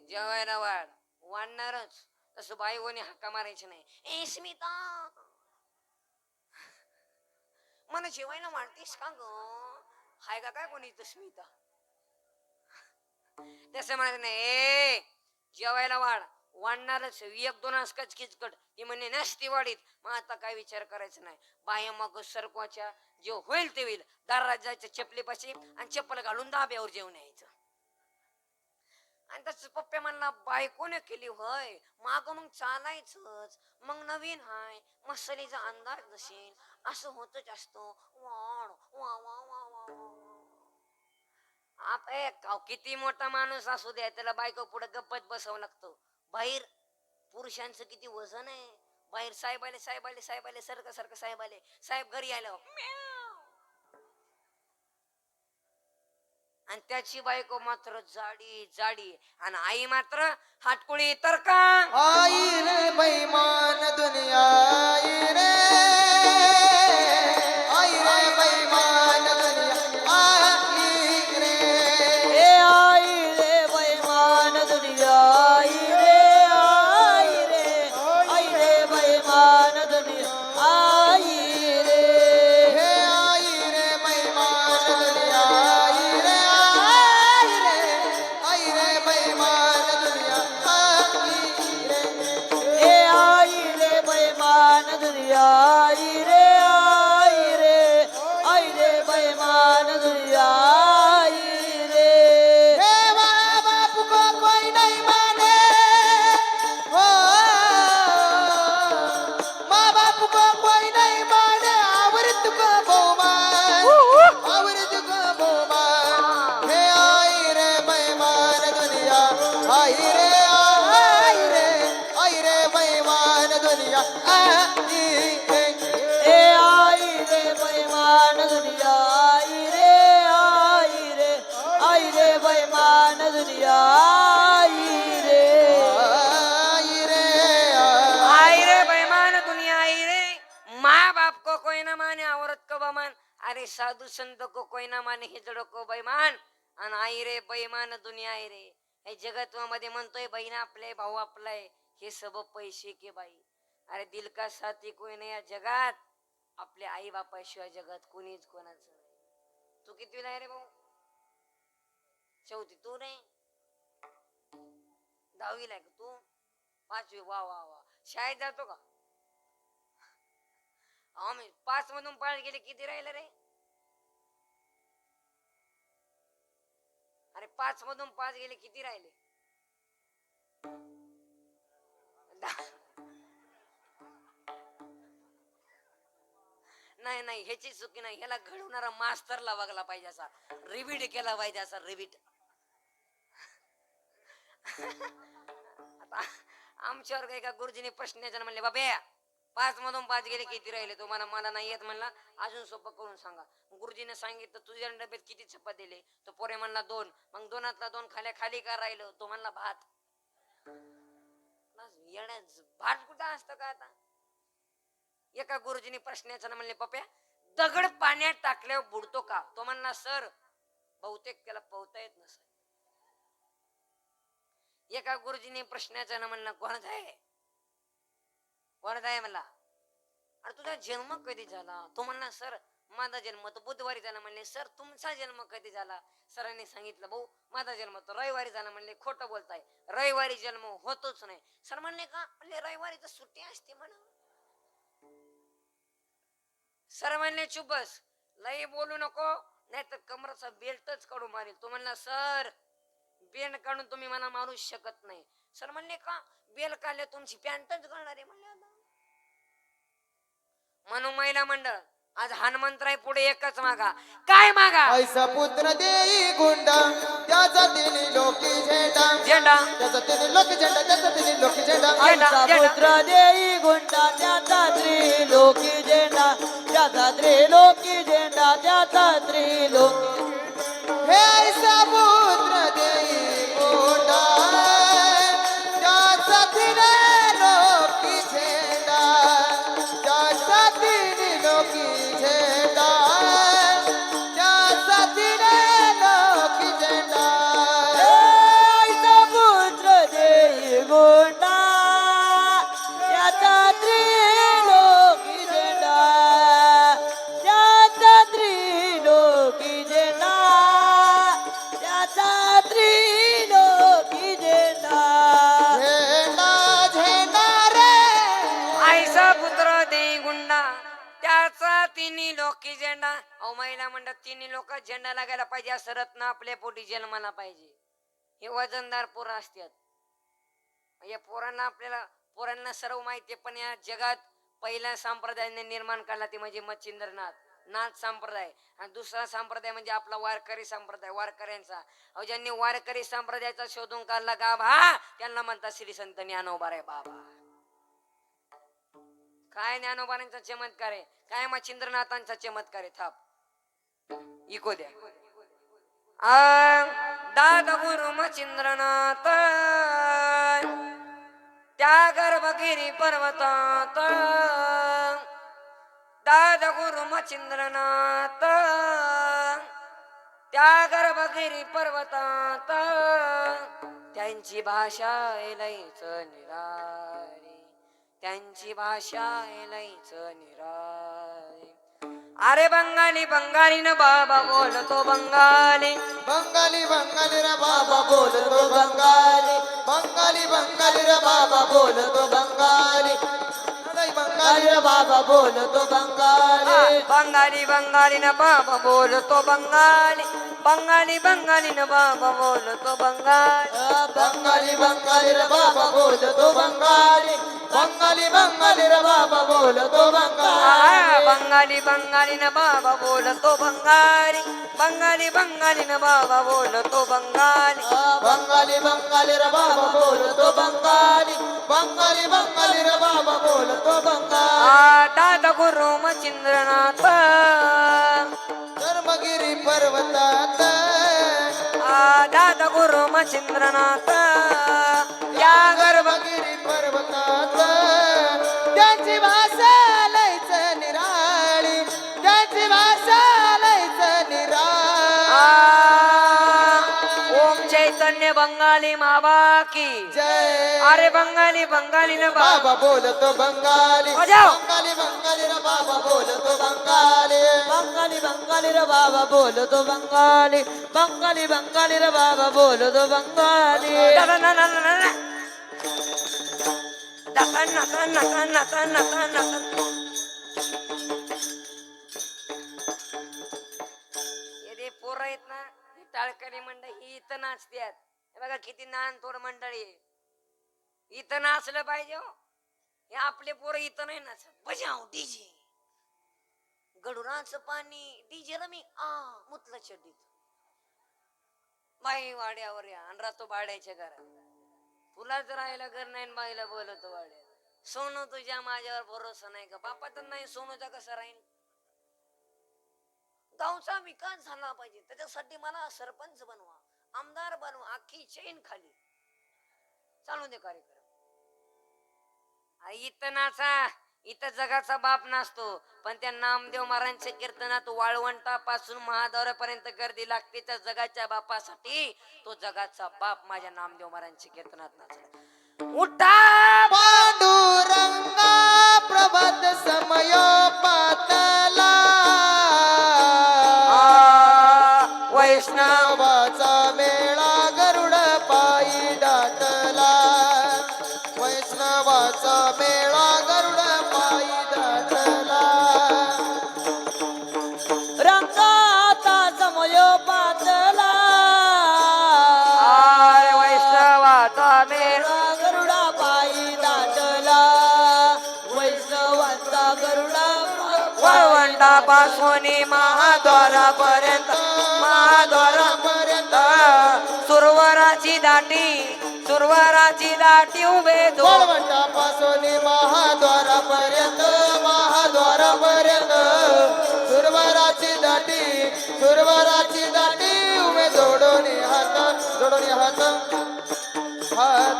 जेवायला वाढणारच तसं बायकोने हाका मारायची नाही ए स्मिता मला जेवायला वाढतेस का ग हाय का काय कोणी इथं स्मिता तसं म्हणायचं नाही ए जेवायला वाढणारच 1-2 असकाच किचकट ती म्हणे नसती वाढीत मग आता काय विचार करायचं नाही बाया मग सरकवाच्या जे होईल ते होईल दारात जायचं चपलीपाशी आणि चप्पल घालून दाब्यावर जेवण यायचं आणि तस पप्प्या म्हणला बायकोने केली होय माग मग चालायचंच मग नवीन हाय मसालीचा अंदाज नसेल असं होतच असतो वाढ वा वा वा वा किती मोठा माणूस असू द्या त्याला बायको पुढे गप्पत बसावं लागतं बाहेर पुरुषांचं किती वजन आहे बाहेर साहेब आले सारखं साहेब आले साहेब घरी आलं आणि त्याची बायको मात्र जाडी आणि आई मात्र हाटकुळी तर का आई रे बैमान दुनिया आई रे बैमान दुनिया आई रे ए आई रे बैमान दुनिया आई रे बैमान दुनिया आई रे हे आई रे बैमान दुनिया मत को बमान. अरे साधू संत को कोई ना माने हे जडो को बैमान. आणि आई रे बैमान दुनिया आहे रे. हे जगतमध्ये म्हणतोय बहीण आपले भाऊ आपलाय हे सब पैसे के बाई. अरे दिल का साथी कोई नाही या जगात. आपल्या आई बापाशिवाय जगात कोणीच कोणाचं नाही. तू कितवीला आहे रे भाऊ? चौथी. तू नाही? 10वीला आहे का तू? 5वी. वा वा वा. शाळेत जातो का? आम्ही 5 मधून 5 गेले किती राहिले रे? अरे 5 मधून 5 गेले किती राहिले? नाही नाही ह्याची चुकी नाही. ह्याला घडवणारा मास्तरला बघला पाहिजे असा. रिपीट केला पाहिजे असा. रिपीट. आता आमच्यावर काही का गुरुजीने प्रश्न विचारला म्हणले बाबे 5 मधून 5 गेले किती राहिले? तो मला नाही येत म्हणला. अजून सोपं करून सांगा. गुरुजीने सांगितलं तुझ्या डब्यात किती चपात दिले? तो पोरे म्हणला 2. मग 2तला 2 खाल्या खाली का राहिलं? तो म्हणला भात. येण्याच भात कुठं असतं का आता? एका गुरुजीने प्रश्न विचारला म्हणले पप्या दगड पाण्यात टाकल्यावर बुडतो का? तो म्हणला सर बहुतेक त्याला पोहता येत नसेल. एका गुरुजीने प्रश्नाचं म्हणलं कोणाचा आहे? कोणाचा आहे म्हणला. अरे तुझा जन्म कधी झाला? तो म्हणला सर माझा जन्म तर बुधवारी झाला. म्हणले सर तुमचा जन्म कधी झाला? सरांनी सांगितलं भाऊ माझा जन्म तर रविवारी झाला. म्हणले खोटं बोलताय, रविवारी जन्म होतोच नाही. सर म्हणले का? म्हणले रविवारी तर सुट्टी असते म्हणा. सर म्हणले चुप बस, लई बोलू नको नाही तर कमराचा बेल्टच काढून मारेल. तो म्हणला सर बेल काढून तुम्ही मला मारू शकत नाही. सर म्हणले का? बेल काढले तुमची पॅन्टच घालणार आहे म्हणले. म्हणून महिला मंडळ आज हनुमंतराय पुढे एकच मागा. काय मागा? ऐसा पुत्र देई गुंडा त्याचा तिने लोकी झेंडा. झेंडा त्याचा तिने लोकी झेंडा. त्याचा तिने लोकी झेंडा. आईचा पुत्र देई गुंडा त्याचा त्रिलोकी झेंडा. त्याचा त्रिलोकी झेंडा. त्याचा त्रिलोकी. हे ऐसा पुत्र देई गुंडा त्याचा तिने लोकी झेंडा. त्याचा तिने लोकी झेंडा. त्याचा तिने लोकी झेंडा. आईचा पुत्र देई गुंडा त्याचा त्रिलोकी झेंडा. त्याचा त्रिलोकी झेंडा. त्याचा त्रिलोकी झेंडा. झेंडा झेंडा रे आईचा पुत्र दे गुंडा त्याचा तिन्ही लोकी झेंडा. अहो महिला मंडळ तिन्ही लोक झेंडा लागायला पाहिजे. असं रत्न आपल्या पोटी जन्माला पाहिजे. हे वजनदार पोरं असतात. या पोरांना सर्व माहिती पण या जगात पहिल्या संप्रदायाने निर्माण केला ते म्हणजे मच्छिंद्रनाथ नाथ संप्रदाय. आणि दुसरा संप्रदाय म्हणजे आपला वारकरी संप्रदाय वारकऱ्यांचा. अहो ज्यांनी वारकरी संप्रदायाचा शोधून काढला गाभा त्यांना म्हणतात श्री संत ज्ञानोबा रे बाबा. काय ज्ञानोबांचा चमत्कार आहे, काय मच्छिंद्रनाथांचा चमत्कार आहे. थाप इको द्या. दादा गुरु मच्छिंद्रनाथ त्या गर्भगिरी पर्वतात. दादा गुरु मच्छिंद्रनाथ त्या गर्भगिरी पर्वतात. त्यांची भाषा लईच निराळी. त्यांची भाषा लईच निराळी. अरे बंगाली बंगाली न बाबा बोलतो बंगाली. बंगाली बंगाली रे बाबा बोलतो बंगाली. बंगाली बंगाली रे बाबा बोलतो बंगाली. बंगाली रे बाबा बोलतो बंगाली. बंगाली बंगाली न बाबा बोलतो बंगाली. बंगाली बंगाली न बाबा बोलतो बंगाली. बंगाली बंगाली रे बाबा बोलतो बंगाली. बंगाली बंगाली रे बाबा बोलतो बंगाली. बंगाली बंगाली न बाबा बोलतो बंगाली. बंगाली बंगाली न बाबा बोलतो बंगाली. बंगाली बंगाली रे बाबा बोलतो बंगाली. बंगाली बंगाली रे बाबा बोलतो बंगाली. दादा गुरु मच्छिंद्रनाथ धर्मगिरी पर्वतात. दादा गुरु मच्छिंद्रनाथ या धर्मगिरी पर्वतात. त्यांची भाषा लईच निराळी. त्यांची बोलायची भाषा लयच निरा ओम चैतन्य बंगाली मावा की जय अरे बंगाली बंगाली न बाबा बोलतो बंगाली बजाव. बंगाली बंगाली रे बाबा बोलतो बंगाली बंगाली बंगाली रे बाबा बोलतो बंगाली बंगाली बंगाली रे बाबा बोलतो बंगाली दादा ना ना ना ना दादा नाता नाता नाता नाता नाता ये पोरं आहेत ना ही टाळकरी मंडळी ही इथं नाचतात हे बघा किती नान थोड मंडळी आहे. इथं नाचलं पाहिजे हो. हे आपले पोरं इथं नाही नाचत बजाव डीजे गडुराचं पाणी डीजे मी मुतलं चड्डीत बाई वाड्यावर या आणि राहतो भाड्याच्या घरात तुलाच राहायला घर नाही आणि बाईला बोलवतो वाड्यात सोनू तुझ्या माझ्यावर भरोसा नाही का बापा तर नाही सोनूचा कसा राहील गावचा विकास झाला पाहिजे त्याच्यासाठी मला सरपंच बनवा आमदार बनवा अख्खी चैन खाली चालू दे कार्यक्रम इथं नाचा इथं जगाचा बाप नसतो पण त्या नामदेव महाराजांच्या कीर्तनात वाळवंटापासून महाद्वारापर्यंत गर्दी लागते त्या जगाच्या बापासाठी तो जगाचा बाप माझ्या नामदेव महाराजांच्या कीर्तनात नाचला उठा पांडुरंगा प्रभात समय पातला वैष्णवाचा मेळा गरुड पायी दाटला वैष्णवाचा मेळा गरुड पायी दाटला रंगाता समय पातला वैष्णवाचा मेळा गरुडा पायी दाटला वैष्णवांचा गरुडा वाळवंटापासून महाद्वारापर्यंत महाद्वारापर्यंत सुरवराची दाटी उभे दो वाळवंटापासून महाद्वारापर्यंत महाद्वारापर्यंत सुरवराची दाटी उभे जोडून हात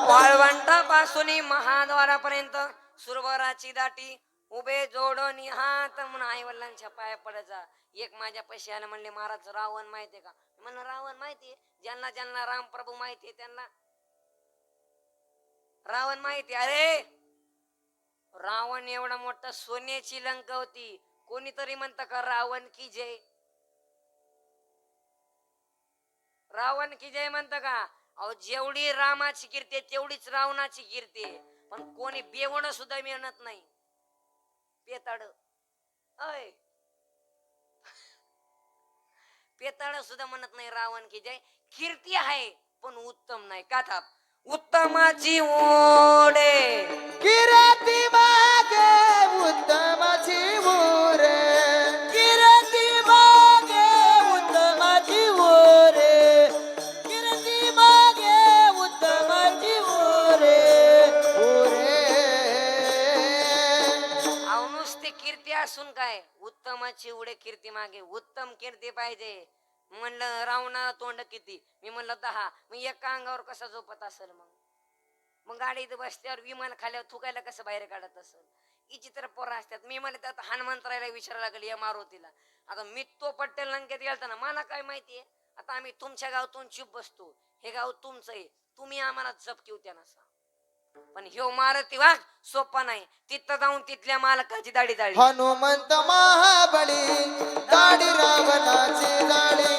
वाळवंटापासून महाद्वारापर्यंत सुरवराची दाटी उभे जोडून हात म्हणून आई वडिलांच्या पाया पडायचा एक माझ्या पैसे आले म्हणले महाराज रावण माहितीये का म्हणलं रावण माहितीये ज्यांना ज्यांना राम प्रभू माहितीये त्यांना रावण माहिती अरे रावण एवढा मोठा सोन्याची लंका होती कोणीतरी म्हणतं का रावण की जय रावण की जय म्हणतं का अहो जेवढी रामाची कीर्ती आहे तेवढीच रावणाची कीर्ती आहे पण कोणी बेवण सुद्धा मिळत नाही पेताड अय पेताड सुद्धा म्हणत नाही रावण की जय कीर्ती आहे पण उत्तम नाही का थाप उत्तमाची ओढे किराती मागे उत्तमाची मोरे किरती मागे उत्तमाची ओरे किरती मागे उत्तमाची ओरे अहो नुसती कीर्ती असून काय उत्तमाची उडे कीर्ती मागे उत्तम कीर्ती पाहिजे म्हणलं रावणाला तोंड किती मी म्हणलं 10 मी एका अंगावर कसा झोपत असेल मग गाडीत बसल्यावर विमान खाल्यावर थुकायला कसं बाहेर काढत असेल विचित्र पोरं असतात मी म्हणत आता हनुमंतरायला विचारायला लागली या मारुतीला आता मी तो पट्टेल लंकेत गेलता ना मला काय माहितीये आता आम्ही तुमच्या गावातून चुप बसतो हे गाव तुमचं आहे तुम्ही आम्हाला जप त्या नसा पण ह्यो मारुती वाघ सोपा नाही तिथं जाऊन तिथल्या मालकाची दाढी जाळी हनुमंत महाबळी दाढी रावणाची जाळी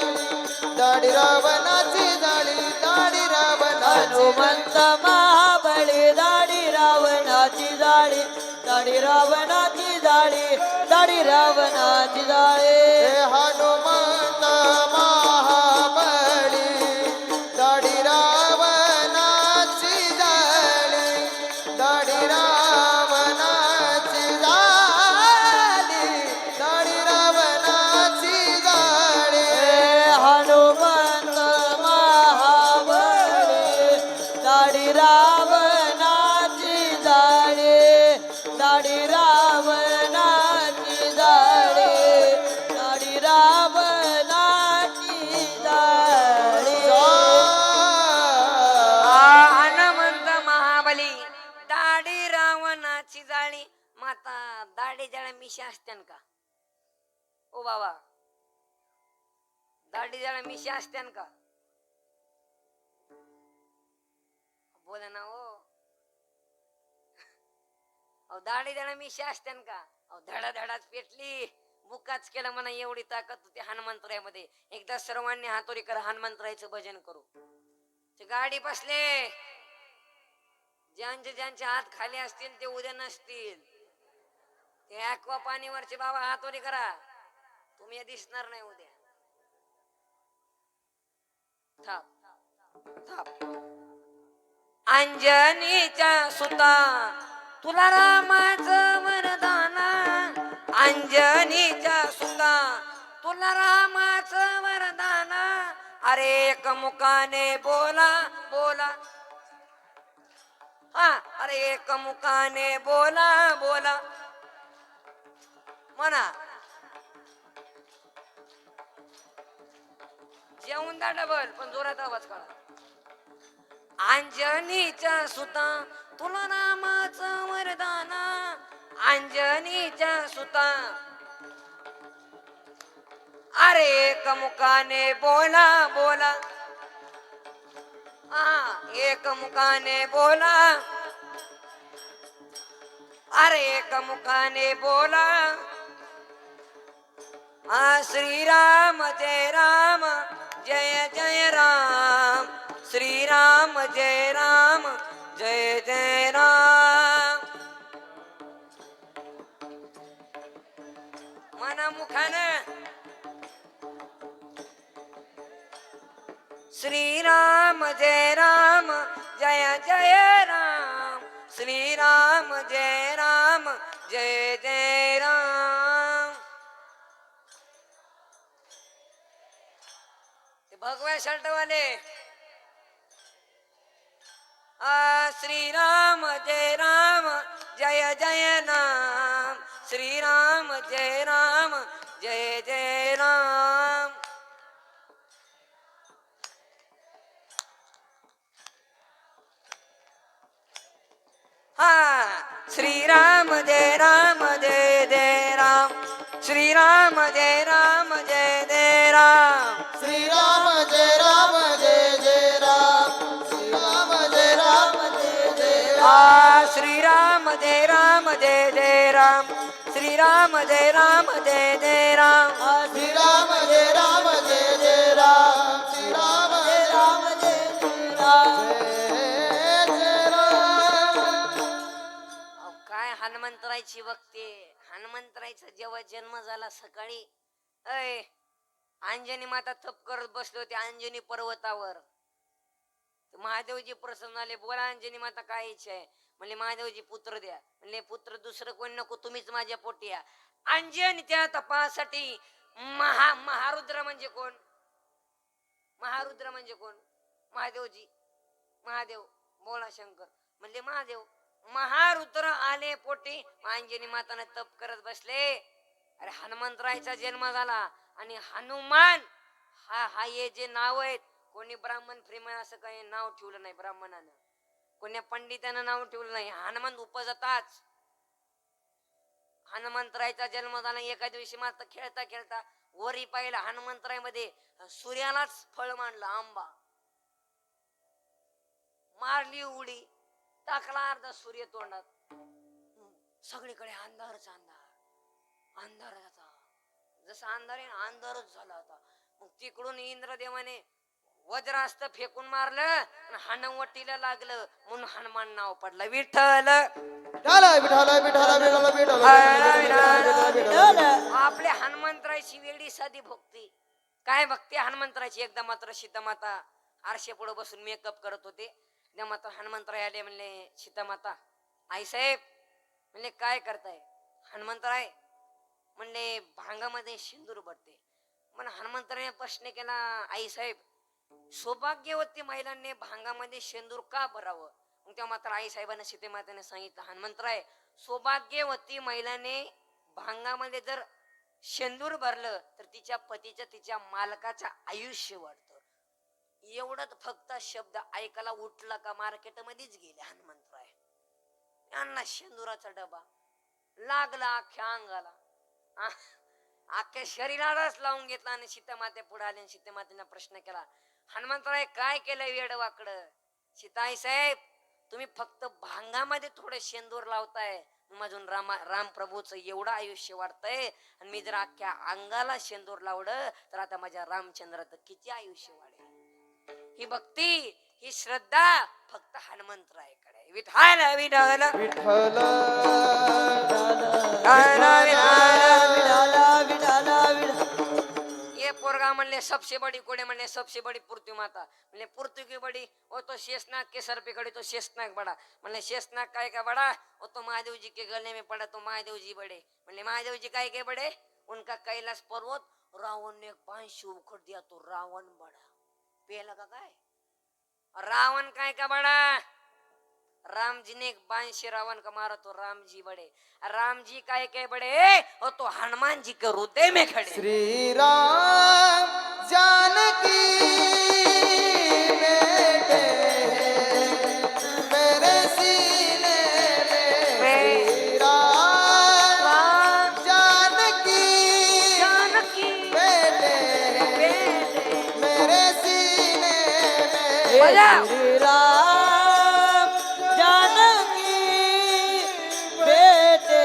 दाढी रावणाची जाळी दाढी रावणाची हनुमंत महाबळी दाढी रावणाची जाळी दाढी रावणाची जाळी दाढी रावणाची जाळी हे हनुमंत महाबळी दाढी रावणाची जाळी दाढी रावणाची जाळी दाढी रावणाची जाळी हनुमंत महाबळी दाढी रावणाची जाळी दाढी रावणाची जाळी दाढी रावणाची जाळी हनुमंत महाबली दाढी रावणाची जाळी माता दाढी जाळ्या मिशा असत्यान का ओ बाबा, दाढी द्यायला मिशी असत्यान का? बोला ना हो. अहो दाढी द्यायला मिशी असत्यान का? अहो धडा धडाच पेटली, बुकाच केलं म्हणा, एवढी ताकद होती हनुमंतरायामध्ये. एकदा सर्वांनी हातोरी करा, हनुमंतरायाचं भजन करू. ते गाडी बसले, ज्यांचे हात खाली असतील ते उद्या नसतील. ते ऍक्वा पाणीवरचे बाबा हातोरी करा, तुम्ही दिसणार नाही उद्या. थाप थाप. अंजनीच्या सुता तुला रामाचं वरदान, अंजनीच्या सुता तुला रामाचं वरदान. अरे एक मुखाने बोला बोला, हा अरे एक मुखाने बोला बोला म्हणा. जेवून द्या डबल, पण जोरात आवाज काढा. अंजनीच्या सुता तुला रामाचं वरदान, अंजनीच्या सुता अरे एक मुखाने बोला बोला, हा एक मुखाने बोला, अरे एक मुखाने बोला. श्रीराम जय राम जय जय राम, श्रीराम जय राम जय जय राम. मना मुखानं श्रीराम जय राम जय जय राम, श्रीराम जय राम जय जय राम. ते भगवा शर्ट वाले, श्रीराम जय राम जय जय राम, श्रीराम जय राम जय जय राम. हा श्रीराम जय राम जय जय राम, श्रीराम जय राम जय जय राम, श्रीराम जय राम जय जय राम, श्रीराम जय राम जय जय राम. श्रीराम जय राम जय जय राम, श्रीराम जय राम जय जय राम, श्रीराम जय राम जय जय राम, श्रीराम जय राम जय जय राम, जय जय राम. काय हनुमंतरायची बघते. हनुमंतरायचा जेव्हा जन्म झाला सकाळी, अय अंजनी माता तप करत बसले होते अंजनी पर्वतावर. महादेवजी प्रसन्न झाले. बोला अंजनी माता काय इच्छा आहे? म्हणले महादेवजी पुत्र द्या. म्हणले पुत्र दुसरं कोण नको, तुम्हीच माझ्या पोटी या. अंजनी त्या तपासाठी महारुद्र म्हणजे कोण? महारुद्र म्हणजे कोण? महादेवजी. महादेव बोला शंकर. म्हणले महादेव. महारुद्र आले पोटी. अंजनी माताने तप करत बसले. अरे हनुमंतरायचा जन्म झाला आणि हनुमान हा हे जे नाव आहेत, कोणी ब्राह्मण फ्रीमन असं काही नाव ठेवलं नाही ब्राह्मणानं, कोण्या पंडितानं नाव ठेवलं नाही. हनुमान उपजताच हनुमंतरायचा जन्म झाला. एका दिवशी मात्र खेळता खेळता वरी पाहिला हनुमंतरायमध्ये सूर्यालाच फळ मांडलं, आंबा. मारली उडी, टाकला अर्धा सूर्य तोंडात. सगळीकडे अंधारच अंधार, अंधाराचा जसा अंधार आहे अंधारच झाला होता. मग तिकडून इंद्रदेवाने वज्रास्त्र फेकून मारलं आणि हनुवटीला लागलं, म्हणून हनुमान नाव पडलं. विठ्ठल आपले हनुमंतरायची वेगळी साधी भक्ती. काय भक्ती हनुमंतरायची? एकदा मात्र सीतामाता आरशे पुढे बसून मेकअप करत होते. एकदा मात्र हनुमंतराय आले. म्हणले सीतामाता, आई साहेब. म्हणले काय करताय? हनुमंतराय म्हणले भांगामध्ये सिंदूर भरते. म्हणून हनुमंतरायाने प्रश्न केला, आई साहेब सौभाग्यवती महिलांनी भांगामध्ये शेंदूर का भरावं? मग तेव्हा मात्र आई साहेबांना सीतेमातेने सांगितलं, हनुमंतराय सौभाग्यवती महिलाने भांगामध्ये जर शेंदूर भरलं तर तिच्या पतीच्या तिच्या मालकाचं आयुष्य वाढतं. एवढंच फक्त शब्द ऐकायला उठला का मार्केटमध्येच गेले हनुमंतराय. यांना शेंदुराचा डबा लागला अख्ख्या अंगाला. अख्ख्या शरीरालाच लावून घेतला आणि सीतामाते पुढे आले आणि सीतामातेने प्रश्न केला, हनुमंतराय काय केलं वेड वाकडं? सीताई साहेब, तुम्ही फक्त भांगामध्ये थोडे शेंदूर लावताय, अजून राम प्रभूचं एवढं आयुष्य वाढतंय, आणि मी जर अख्ख्या अंगाला शेंदूर लावलं तर आता माझ्या रामचंद्राचं किती आयुष्य वाढेल. ही भक्ती, ही श्रद्धा फक्त हनुमंतरायकडे. विठाल विठाल विठ्ठल ये पोरगा म्हणले सबसे बड़ी, कोडे म्हणले सबसे बड़ी पृथ्वी माता, म्हणले पृथ्वी की बड़ी, वो तो शेषनाग के सर पे खड़ी तो शेषनाग बड़ा, म्हणले शेषनाग काय का बड़ा, वो तो महादेव जी के गले में पड़ा तो महादेव जी बड़े, म्हणले महादेव जी काय के बड़े, उनका कैलाश पर्वत रावण ने 5 उखड़ दिया तो रावण बड़ा. पेला का काय, रावण काय का बड़ा, राम जी ने 5 रावण का मारा तो राम जी बड़े, राम जी काय के बड़े, वो तो हनुमान जी के हृदय में खड़े. श्री राम जानकी बेटे मेरे सीने में, श्री राम जानकी बेटे मेरे सीने में. बजाओ. श्री राम जानकी बेटे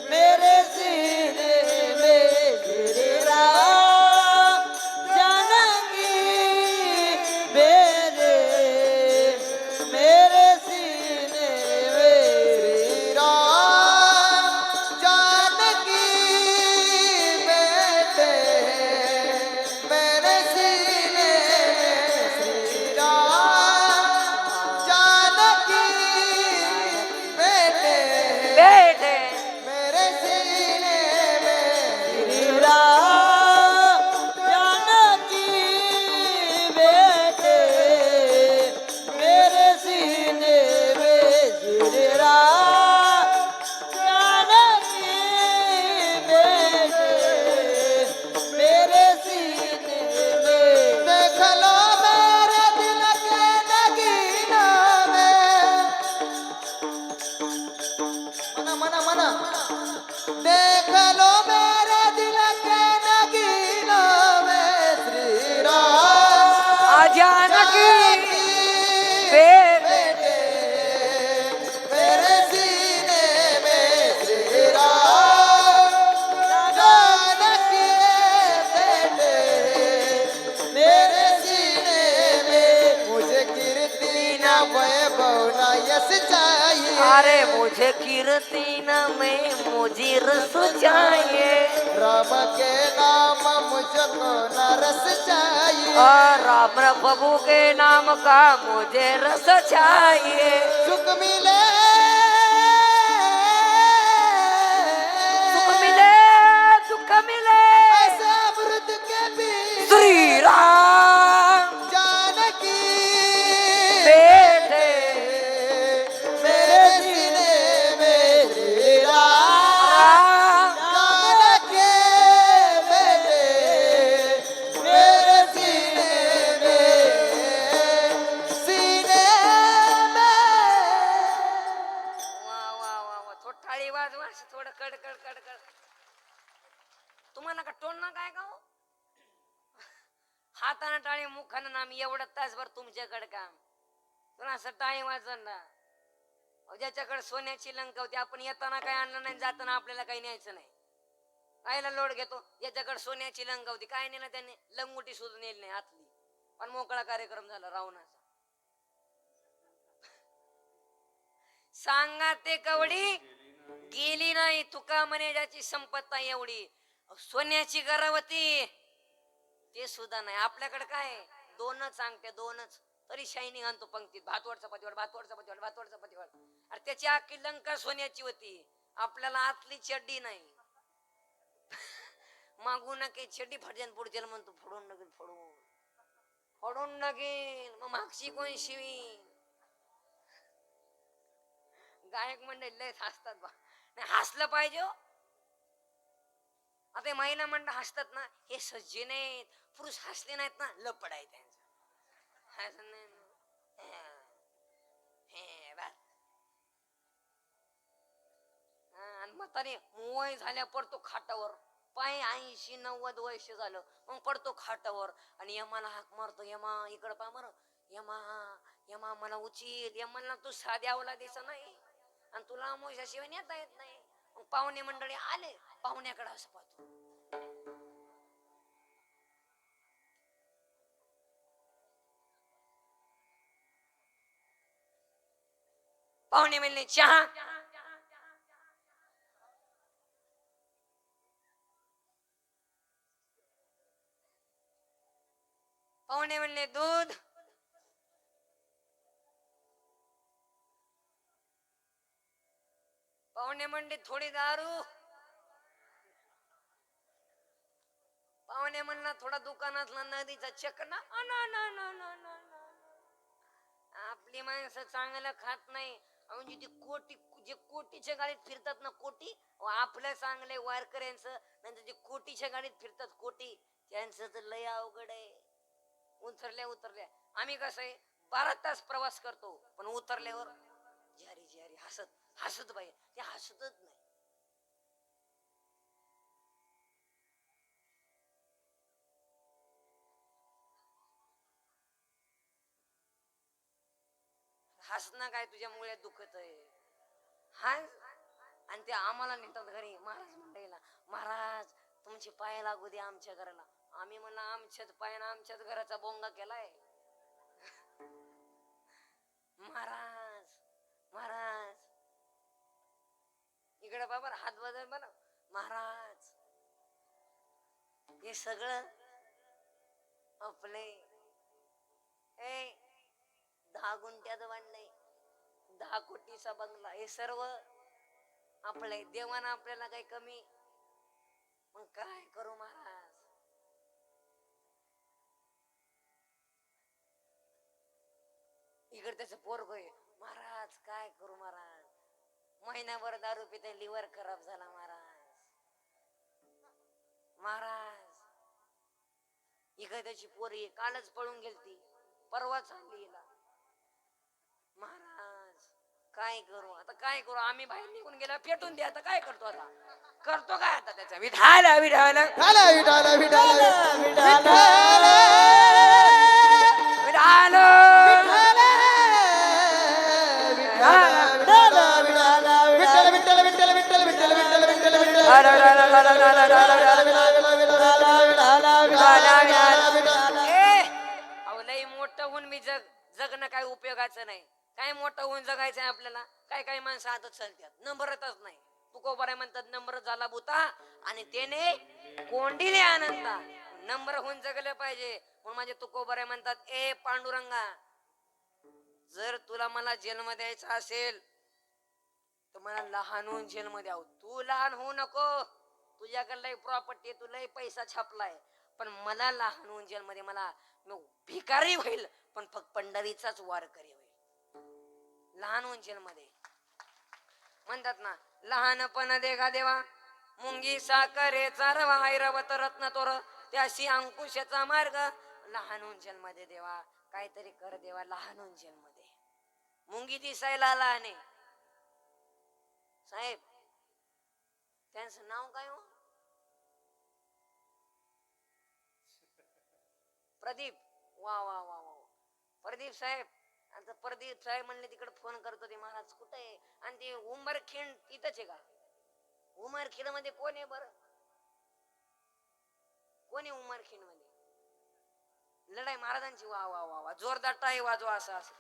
मेरे सीने में, श्री राम जानकी बेटे मेरे सीने में. श्री राम जानकी बेटे मेरे सीने में, श्री राम जानकी बेटे बेटे मेरे सीने में. श्री राम जानकी बेटे मेरे सीने में, श्री राम जानकी बेटे मेरे सीने में. देख लो मेरे दिल के नगीना में, मना मना मना, देख लो मेरे दिल के नगीना में, श्री राम जानकी बेटे मेरे सीने में, श्री राम जानकी बेटे मेरे सीने में. मुझे कीर्ति न वैभव न यश चाहिए, अरे मुझे कीर्ति न में मुझे रस चाहिए, राम के नाम मुझको न रस चाहिए. और राम प्रभु के नाम का मुझे रस चाहिए. सुख मिले सुख मिले दुख मिले, ऐसे अमृत के पीने, श्री राम जानकी बेटे मेरे सीने में, श्री राम जानकी बेटे मेरे सीने में, सीने में. वा वा वा वा, थोडं टाळी वाजवा, थोडं कडकड कडकड. तुम्हाला का टोन काय का हो? हाताने टाळी मुखानं नाम, एवढं तासभर तुमच्याकडे काम, तुला असं टाळी वाजन ना. अहो, ज्याच्याकडे सोन्याची लंका होती, आपण येताना काय आणलं नाही, जाताना आपल्याला काही न्यायचं नाही, कायला लोड घेतो. ज्याच्याकडे सोन्याची लंका होती, काय नेलं त्याने, लंगोटी सुद्धा नेली नाही आतली, पण मोकळा कार्यक्रम झाला रावणाचा. सांगा ते कवडी गेली नाही, तुका म्हणे ज्याची संपत्ता एवढी. सोन्याची गरावती ते सुद्धा नाही. आपल्याकडे काय 2च अंगठ्या, 2च, तरी शायनिंग आणतो पंक्तीत, भातवड चपातीवर भातवड चपातीवर भातवड चपातीवर. अरे त्याची अख्खी लंका सोन्याची होती, आपल्याला आतली चड्डी नाही. मागू नके चड्डी फडजन पुढच्या म्हणतो, फोडून नगेल, फोडून फोडून नगेल, मग मागची कोण शिवी. गायक मंडळी लय हसतात बा, नाही हसलं पाहिजे हो. आता महिला मंडळ हसतात ना, हे सज्जे नाहीत, पुरुष हसले नाहीत ना, लपड आहे त्यांचं. म्हातारे वय झाल्या पडतो खाटावर, पाय 80-90 वर्ष झालं, मग पडतो खाटावर आणि यमाला हाक मारतो, यमा इकडं पा मर, यमा यमा मला उचील. यमाला तू साध्या अवलादीचा नाही आणि तुला अमोशाशिवाय नेता येत नाही. मग पाहुणे मंडळी आले, पाहुण्याकडे असं पाहतो, पाहुणे म्हणले चहा. पाहुणे म्हणले दूध. पाहुणे म्हणले थोडी दारू. पाहुणे म्हणला थोडा दुकानातला नदीचा चकना. आपली माणसं चांगलं खात नाही. म्हणजे ती कोटी, जे कोटीच्या गाडीत फिरतात ना कोटी, आपलं चांगले वारकऱ्यांचं, नंतर जे कोटीच्या गाडीत फिरतात कोटी, त्यांचं तर लय अवघड आहे. उतरल्या आम्ही कसं आहे 12 तास प्रवास करतो, पण उतरल्यावर जारी जारी हसत हसत बाई, ते हसतच नाही. हसणं काय तुझ्या मुळे दुखत आहे. हस. आणि ते आम्हाला नेतात घरी महाराज मंडळीला, महाराज तुमचे पाय लागू दे आमच्या घराला. आम्ही म्हणलं आमच्याच पायानं आमच्याच घराचा बोंगा केलाय. महाराज महाराज इकडे बाबा हात बदल बरं. महाराज हे सगळं आपले 10 गुंठ्यात बांधलंय, 10 कोटीचा बंगला, हे सर्व आपले. देवानं आपल्याला काही कमी, मग काय करू महाराज. इकडे त्याचं पोरग आहे, महाराज काय करू महाराज, महिनाभर दारू पिते लिव्हर खराब झाला महाराज. महाराज इकडे त्याची पोरी कालच पळून गेलती, परवा चालली हिला. महाराज काय करू आता, काय करू. आम्ही बाहेर निघून गेला, पेटून दे आता, काय करतो आता, करतो काय आता त्याचा. विठाला विठाला विठाला विठाला विठाला विठाला लई मोठं होऊन मी जगणं काय उपयोगाचं नाही. काय मोठं होऊन जगायचंय आपल्याला. काय काय माणसं हातात चालतात, नंबरच नाही. तुकोबाराय म्हणतात नंबर झाला बुता आणि त्याने कोंडीले आनंदा. नंबर होऊन जगलं पाहिजे. म्हणून माझे तुकोबाराय म्हणतात, ए पांडुरंगा, जर तुला मला जन्म द्यायचा असेल तर मला लहान होऊन जन्म द्याव. तू लहान होऊ नको, तुझ्याकडे लय प्रॉपर्टी, तू लय पैसा छापलाय, पण मला लहान होऊन जन्म दे. मला भिकारी होईल पण फक्त पंढरीचाच वारकरी होईल. लहान होऊन जन्म दे. म्हणतात ना, लहानपण देगा देवा मुंगी साखरे चारवा ऐरावत रत्न तोर त्याशी अंकुशाचा मार्ग. लहान होऊन जन्म दे देवा, काहीतरी कर देवा, लहान होऊन जन्म दे. मुंगी दिसायला लहान आहे साहेब, त्यांचं नाव काय हो? प्रदीप. वा वा वा वा, प्रदीप साहेब. आता प्रदीप साहेब म्हणले तिकडे फोन करतो ते महाराज कुठे आहे. आणि ते उमरखेड तिथंच आहे का? उमरखेड मध्ये कोण आहे बरं? कोण आहे उमरखेड मध्ये? लढाई महाराजांची. वा वा वा वा, जोरदार टाळी वाजवा. असं असं.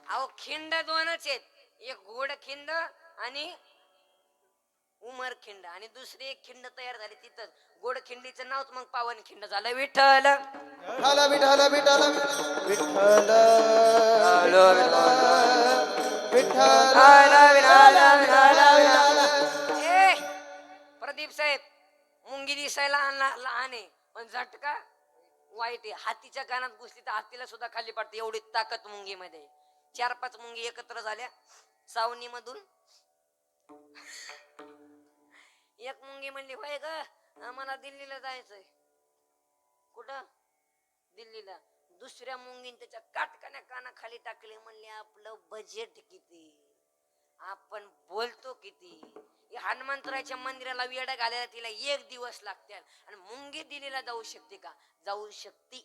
अहो खिंड दोनच आहेत, एक घोड खिंड आणि उमरखिंड, आणि दुसरी एक खिंड तयार झाली तिथं. गोड खिंडीचं नावच मग पावन खिंड झालं. विठ्ठल विठाला विठाला विठाला विठ्ठल ए प्रदीप साहेब, मुंगी दिसायला लहान आहे पण झटका वाईट आहे. हातीच्या कानात घुसली तर हातीला सुद्धा खाली पडते, एवढी ताकद मुंगी मध्ये. 4-5 मुंगी एकत्र झाल्या सावनी मधून. एक मुंगी म्हणली, होय ग आम्हाला दिल्लीला जायचंय. कुठं? दिल्लीला. दुसऱ्या मुंगीने त्याच्या काटकान्या काना खाली टाकले, म्हणले आपलं बजेट किती. आपण बोलतो किती. हनुमंतराच्या मंदिराला वेडा घालायला तिला 1 दिवस लागते आणि मुंगी दिल्लीला जाऊ शकते का? जाऊ शकते.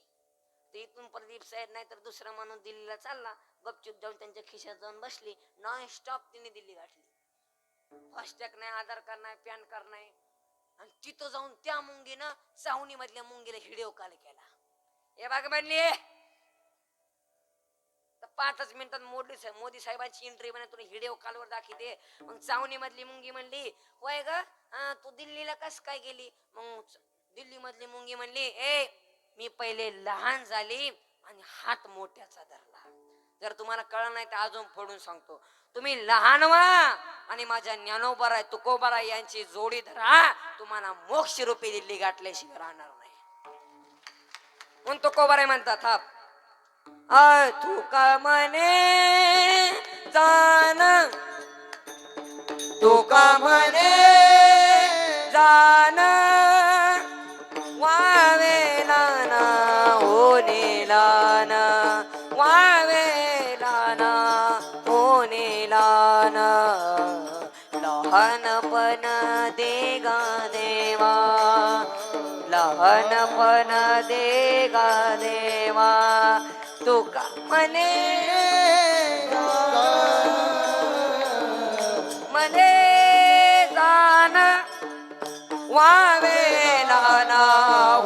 ते इथून प्रदीप साहेब नाही तर दुसरा माणूस दिल्लीला चालला, गपचूप जाऊन त्यांच्या खिशात जाऊन बसली, नॉन स्टॉप तिने दिल्ली गाठली. फास्टॅग नाही, आधार कार्ड नाही, पॅन कार्ड नाही. आणि तिथं जाऊन त्या मुंगीनं चावणी मधल्या मुंगीला व्हिडिओ कॉल केला. हे बघ म्हणली, 5 मिनिटात मोदी साहेबांची एंट्री म्हणे, तुला व्हिडिओ कॉलवर दाखवते. मग चावणी मधली मुंगी म्हणली, होय ग, तू दिल्लीला कस काय गेली? मग दिल्ली मधली मुंगी म्हणली, मी पहिले लहान झाली आणि हात मोठ्याचा धरला. जर तुम्हाला कळलं नाही तर अजून फोडून सांगतो. तुम्ही लहान व्हा आणि माझ्या ज्ञानोबराय तुकोबराय यांची जोडी धरा, तुम्हाला मोक्ष रूपी दिल्ली गाठल्याशिवाय राहणार नाही. म्हणून तुकोबराय म्हणतात, हा तुका म्हणे जाण, तुका म्हणे जाण, वावेला ना होनेला ना, वावेला ना होनेला ना. लहानपण देगा देवा, लहानपण देगा देवा, तुका म्हणे म्हणे जाण, वावेला ना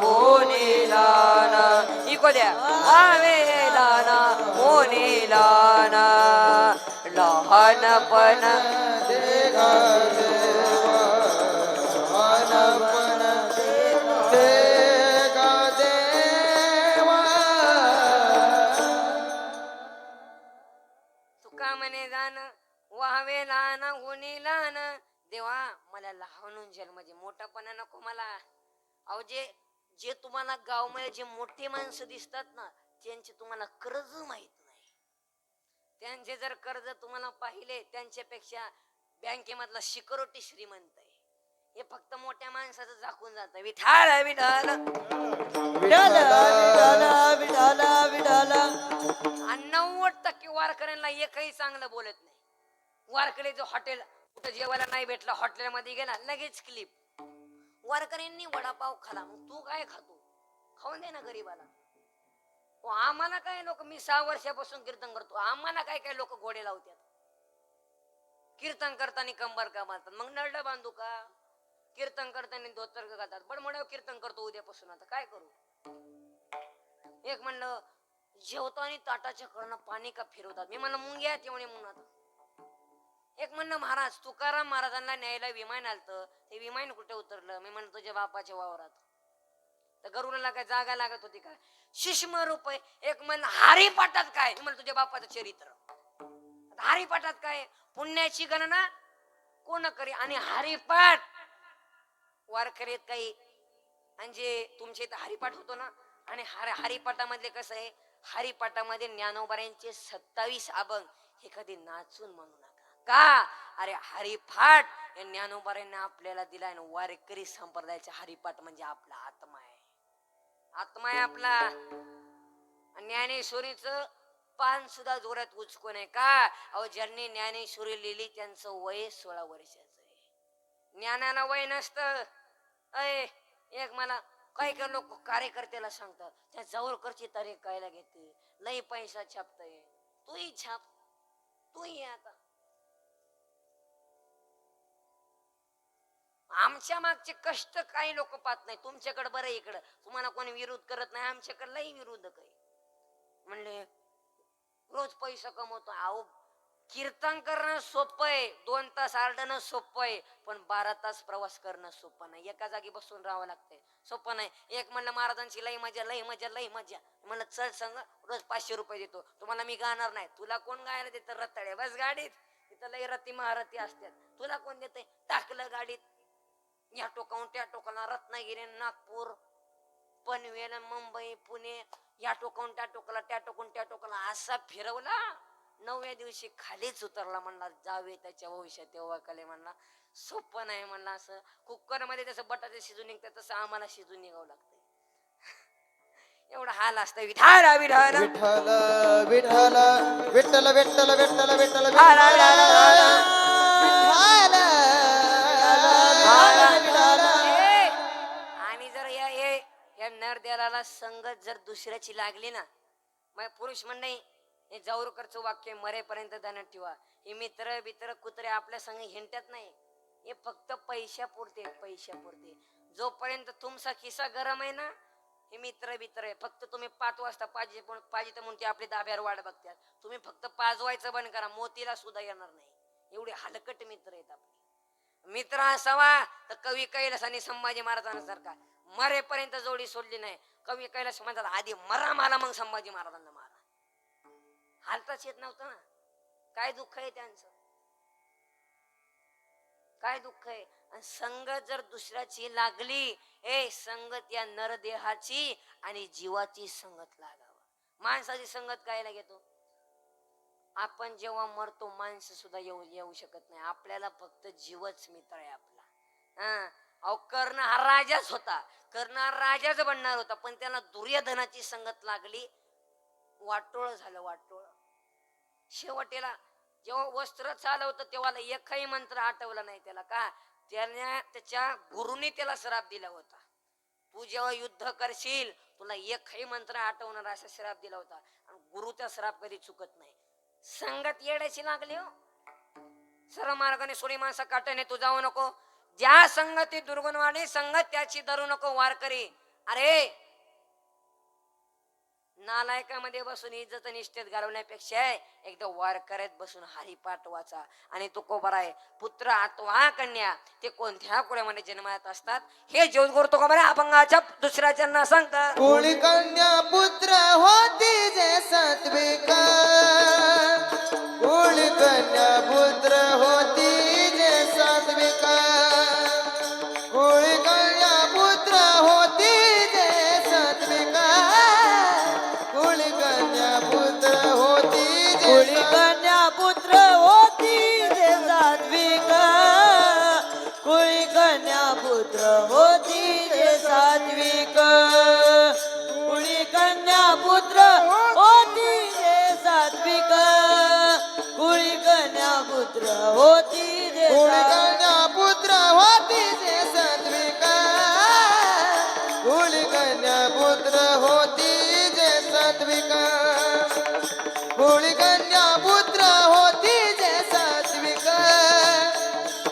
होनेला ना. इको द्या, वावेला ना होनेला ना. लहानपण देगा देवा, लहानपण देगा देवा. तुका म्हणे जाण, वावेला ना होनेला ना. देवा मला लहानून जन्माचे, मोठापणा नको मला. अहो जे तुम्हाला गावमध्ये जे मोठे माणसं दिसतात ना, त्यांचे तुम्हाला कर्ज माहित नाही. त्यांचे जर कर्ज तुम्हाला पाहिले, त्यांच्यापेक्षा बँकेमधला सिक्युरिटी श्रीमंत आहे. हे फक्त मोठ्या माणसाचं झाकून जातं. विठाल विठाल विठाल विठाल विठाल विठाल. आणि 90% वारकऱ्यांना एकही चांगलं बोलत नाही. वारकरी हॉटेल कुठं जेवायला नाही भेटलं, हॉटेलमध्ये गेला लगेच क्लिप. वारकऱ्यांनी वडापाव खाला, मग तू काय खातो? खाऊन दे ना गरीबाला. आम्हाला काय लोक, मी 6 वर्षापासून कीर्तन करतो, आम्हाला काय काय लोक घोडे लावतात. कीर्तन करताना कंबर का बांधतात, मग नरड बांधू का? कीर्तन करताना धोतर घालतात. पण म्हणून कीर्तन करतो उद्यापासून, आता काय करू? एक म्हणलं जेवताना ताटाच्या कडनं पाणी का फिरवतात, मी म्हणलं मुंग्या तेवढे म्हणून. आता एक म्हणणं, महाराज तुकाराम महाराजांना न्यायला विमान आलतं, ते विमान कुठे उतरलं? मी म्हणलं तुझ्या बापाच्या वावरात. तर गरुडाला काय जागा लागत होती काय? शिष्म रुपये. एक म्हणलं हरिपाठात काय? मी म्हणलं तुझ्या बापाचं चरित्र. हरिपाठात काय? पुण्याची गणना कोण करी? आणि हरिपाठ वारकरीत काही, म्हणजे तुमच्या इथं हरिपाठ होतो ना, आणि हरिपाठामधले कसं आहे, हरिपाठामध्ये ज्ञानोबाऱ्यांचे 27 अभंग हे कधी नाचून म्हणू नका. का? अरे हरिपाठ या ज्ञानोबाऱ्यांना आपल्याला दिलाय ना. वारकरी संप्रदायाचा हरिपाठ म्हणजे आपला आत्मा आहे. आत्मा आहे आपला. ज्ञानेश्वरीचं पान सुद्धा जोरात उचकून आहे. का? अहो ज्यांनी ज्ञानेश्वरी लिहिली त्यांचं वय 16 वर्षाचं आहे. ज्ञानाला वय नसतं. एक मला काही काही लोक कार्यकर्त्याला सांगतात, त्या जवळकरची तारीख कायला घेते, लई पैसा छापतय. तूही छाप, तूही आता. आमच्या मागचे कष्ट काही लोक पाहत नाही. तुमच्याकडे बरं, इकडं तुम्हाला कोणी विरोध करत नाही, आमच्याकडे लई विरोधक आहे. म्हणले रोज पैसा कमवतो. अहो कीर्तन करणं सोपं आहे, 2 तास आरडणं सोपं आहे, पण 12 तास प्रवास करणं सोपं नाही. एका जागी बसून राहावं लागतंय, सोपं नाही. एक म्हणलं महाराजांची लई मजा, लई मजा, लई मजा. म्हणलं चल संग, रोज 500 रुपये देतो. तुम्हाला मी गाणार नाही. तुला कोण गायला देतं? रताळे बस गाडीत, तिथं लई रती महारती असतात. तुला कोण देतंय? टाकलं गाडीत, या टोकाहून त्या टोकाला, रत्नागिरी, नागपूर, पनवेल, मुंबई, पुणे, या टोकाहून त्या टोकाला, त्या टोकून त्या टोकाला, असा फिरवला. 9व्या दिवशी खालीच उतरला. म्हणला जावे त्याच्या भविष्यात तेव्हा कले. म्हणला सोपं नाही. म्हणला असं कुकर मध्ये जसं बटाटे शिजून निघतात तसं आम्हाला शिजून निघावं लागतंय. एवढा हाल असतं. विठाल विठाल विठ्ठल विठ्ठल विठ्ठल विठ्ठल विठ्ठल विठ्ठल विठाल विठाल ए, आणि जर या नरदेवाला संगत जर दुसऱ्याची लागली ना, मग पुरुष मंडळी हे जाऊरकरचं वाक्य मरेपर्यंत ध्यानात ठेवा. हे मित्र बित्र कुत्रे आपल्या संग हिंडतात नाही, हे फक्त पैशापुरते पैशापुरते. जोपर्यंत तुमचा खिसा गरम आहे ना, हे मित्र बित्र आहे. फक्त तुम्ही 5 वाजता पाहिजे तर म्हणून ते आपली दाब्यावर वाट बघतात. तुम्ही फक्त पाजवायचं बंद करा, मोतीला सुद्धा येणार नाही. एवढे हलकट मित्र आहेत आपले. मित्र असावा तर कवी कैलास आणि संभाजी महाराजांसारखा मरेपर्यंत जोडी सोडली नाही. कवी कैलास म्हणतात आधी मरा मला मग संभाजी महाराजांना मारा. हालताच येत नव्हतं ना. काय दुःख आहे त्यांचं, काय दुःख आहे. आणि संगत जर दुसऱ्याची लागली, संगत या नरदेहाची आणि जीवाची संगत लागावं. माणसाची संगत कायला घेतो आपण? जेव्हा मरतो माणसं सुद्धा येऊ शकत नाही. आपल्याला फक्त जीवच मित्र आहे आपला. अहो कर्ण हा राजाच होता, कर्ण हा राजाच बनणार होता, पण त्याला दुर्योधनाची संगत लागली, वाटोळ झालं वाटोळ. शेवटेला जेव्हा वस्त्र चालवतं तेव्हा एकही मंत्र आठवला नाही त्याला. का? त्याच्या गुरुने त्याला श्राप दिला होता. तू जेव्हा युद्ध करशील तुला एकही मंत्र आठवणार असा श्राप दिला होता. आणि गुरुचा श्राप कधी चुकत नाही. संगत येण्याची लागली हो. सरळ मार्गाने सोडी माणसा काटाने तू जाऊ नको. ज्या संगती दुर्गुणवाणी संगत त्याची धरू नको वारकरी. अरे नालायकामध्ये बसून इज्जत निष्ठेत घालवण्यापेक्षा एकदा वारकऱ्यात बसून हरिपाठ वाचा. आणि तो कोबर आहे पुत्र अथवा कन्या ते कोणत्या कुळामध्ये जन्मात असतात हे ज्योतगुरु तुकोबाराय अभंगाच्या दुसऱ्या चरणात सांगतात. कुळी कन्या पुत्र होती जे सात्विक, कुळी कन्या पुत्र होती जे सात्विक, कुळी कन्या पुत्र होती जे सात्विक, कुळी कन्या पुत्र होती जे कुळी कन्या पुत्र होती जे सात्विक, कुळी कन्या पुत्र होती जे सात्विक, कुळी कन्या पुत्र होती जे सात्विक, कुळी कन्या पुत्र होती जे कुळी सात्विक. कन्या पुत्र होती जे सात्विक, कुळी कन्या पुत्र होती जे सात्विक, कुळी कन्या पुत्र होती जे सात्विक,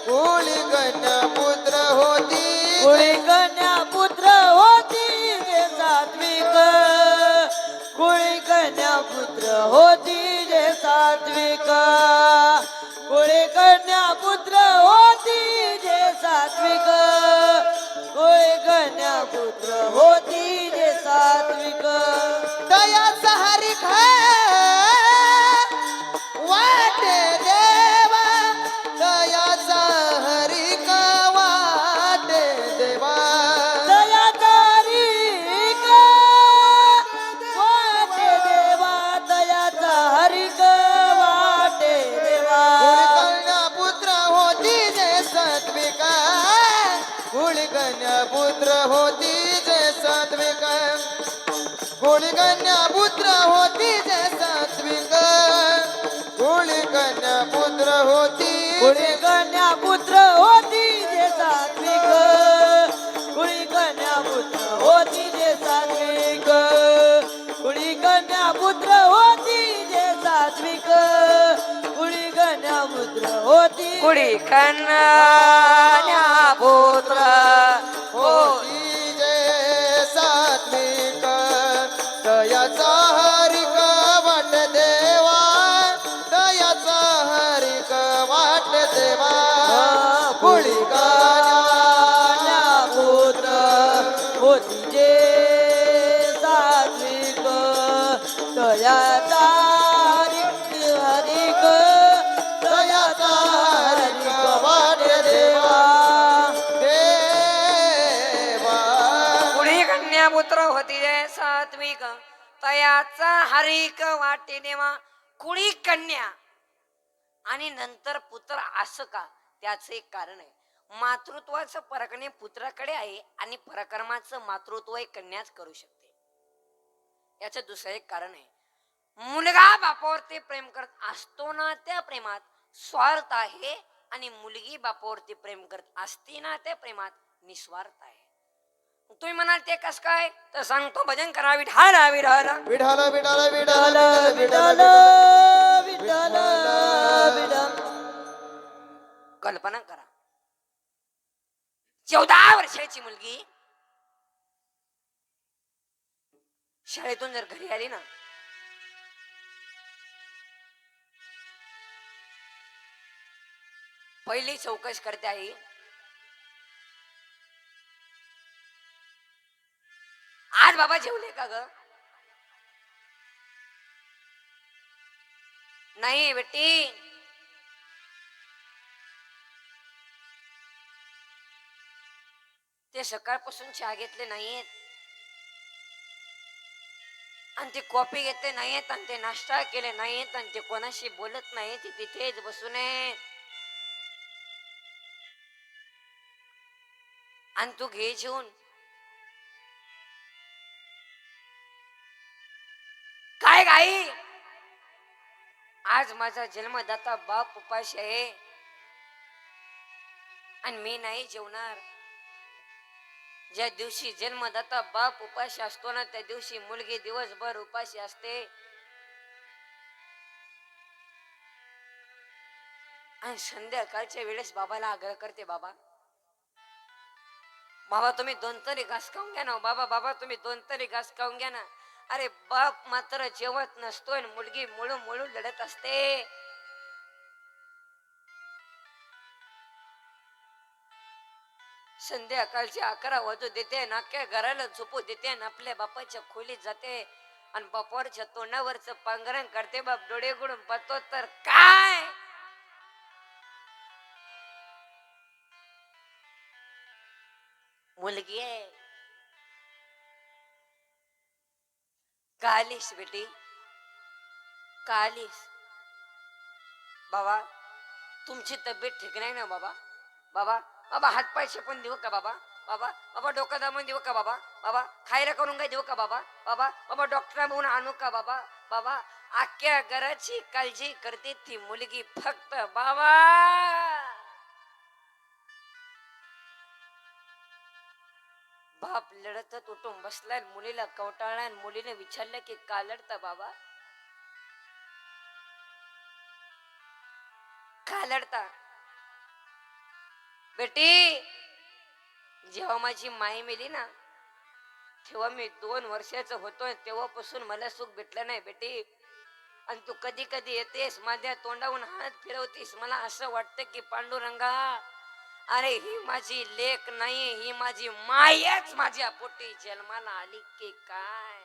कुळी कन्या पुत्र होती कुळी कन्या पुत्र होती जे सात्विक, कुळी कन्या पुत्र होती जे सात्विक, कुळी कन्या पुत्र होती जे सात्विक, कुळी कन्या पुत्र होती जे सात्विक. दयाचा हरिख वाटे देवा, दयाचा हरिख वाटे देवा, दयाचा हरिक वाटे देवा, दयाचा हरिक वाटे देवा. कुळी कन्या पुत्र होती जे सात्विक, कुळी कन्या पुत्र होती जे सात्विक, कुळी कन्या पुत्र होती जे सात्विक, कुळी कन्या पुत्र होती कुळी कन्या पुत्र होती जे सात्विक, कुळी कन्या पुत्र होती जे सात्विक, कुळी कन्या पुत्र होती जे सात्विक, कुळी कन्या पुत्र होती. कुडी कन्या पुत्र होती जे सात्विक, दयाचा हरिक वाट देवा, दयाचा हरिक वाट देवा, कुळी कन्या पुत्र होती जे सात्विक, दयाचा हरिक हरिक, दयाचा हरिक वाट देवा. देवा. कुडी कन्या पुत्र होती रे सात्विक तयाचा हरिक वाटे देवा. कुळी कन्या आणि नंतर पुत्र असं का? त्याचं एक कारण आहे. मातृत्वाचं परकणे पुत्राकडे आहे आणि परकर्माचं मातृत्व एक कन्याच करू शकते. याचं दुसरं एक कारण आहे. मुलगा बापावर ते प्रेम करत असतो ना, त्या प्रेमात स्वार्थ आहे आणि मुलगी बापावरती प्रेम करत असती ना, त्या प्रेमात निस्वार्थ आहे. तुम्ही म्हणाल ते कस काय, तर सांगतो, भजन करा विठाला विठाला. विठाल विठाल विठाल विठ्ठल विठाल विठ्ठल विठ्ठल. कल्पना करा, 14 वर्षाची मुलगी शाळेतून जर घरी आली ना, पहिली चौकश करते, आई आज बाबा जेवले का ग? नाही बेटी. ते सकाळपासून चहा घेतले नाहीत, आणि ते कॉफी घेतले नाहीत, आणि ते नाश्ता केले नाहीत, आणि ते कोणाशी बोलत नाहीत, ते तिथेच बसून आहेत. आणि तू घे जेवून. काय गाई, आज माझा जन्मदाता बाप उपाशी आहे आणि मी नाही जेवणार. ज्या दिवशी जन्मदाता बाप उपाशी असतो ना, त्या दिवशी मुलगी दिवसभर उपाशी असते. आणि संध्याकाळच्या वेळेस बाबाला आग्रह करते, बाबा बाबा तुम्ही 2 तरी घास खाऊन घ्या ना, बाबा बाबा तुम्ही 2 तरी घास खाऊन घ्या ना. अरे बाप मात्र जेवत नसतोय, मुलगी मुळू मुळू लढत असते. संध्याकाळचे 11 वाजू देते, नाक्या घराला झोपू देते, आणि आपल्या बापाच्या खोलीत जाते, आणि बापावरच्या तोंडावरच पांघरण करते. बाप डोळे उघडून पाहतो तर काय, मुलगी आहे. कालीस बेटी, कालीस. बाबा तुमची तब्येत ठीक नाही ना बाबा? बाबा बाबा हात पाय शेपून देऊ का बाबा? बाबा बाबा डोकं दाबून देऊ का बाबा? बाबा खायला करून काय देऊ का बाबा? बाबा बाबा डॉक्टर म्हणून आणू का बाबा? बाबा अख्ख्या घराची काळजी करते ती मुलगी फक्त बाबा. बाप लढतच उठून बसलाय, मुलीला कवटाळला, मुलीने विचारलं की का लढता बाबा? का लढता? बेटी जेव्हा माझी माई मेली ना, तेव्हा मी 2 वर्षाचा होतोय, तेव्हापासून मला सुख भेटलं नाही बेटी. आणि तू कधी कधी येतेस, माझ्या तोंडावरून हात फिरवतीस, मला असं वाटतं की पांडुरंगा, अरे ही माझी लेक नाही, ही माझी मायच माझ्या पोटी जन्माला आली की काय.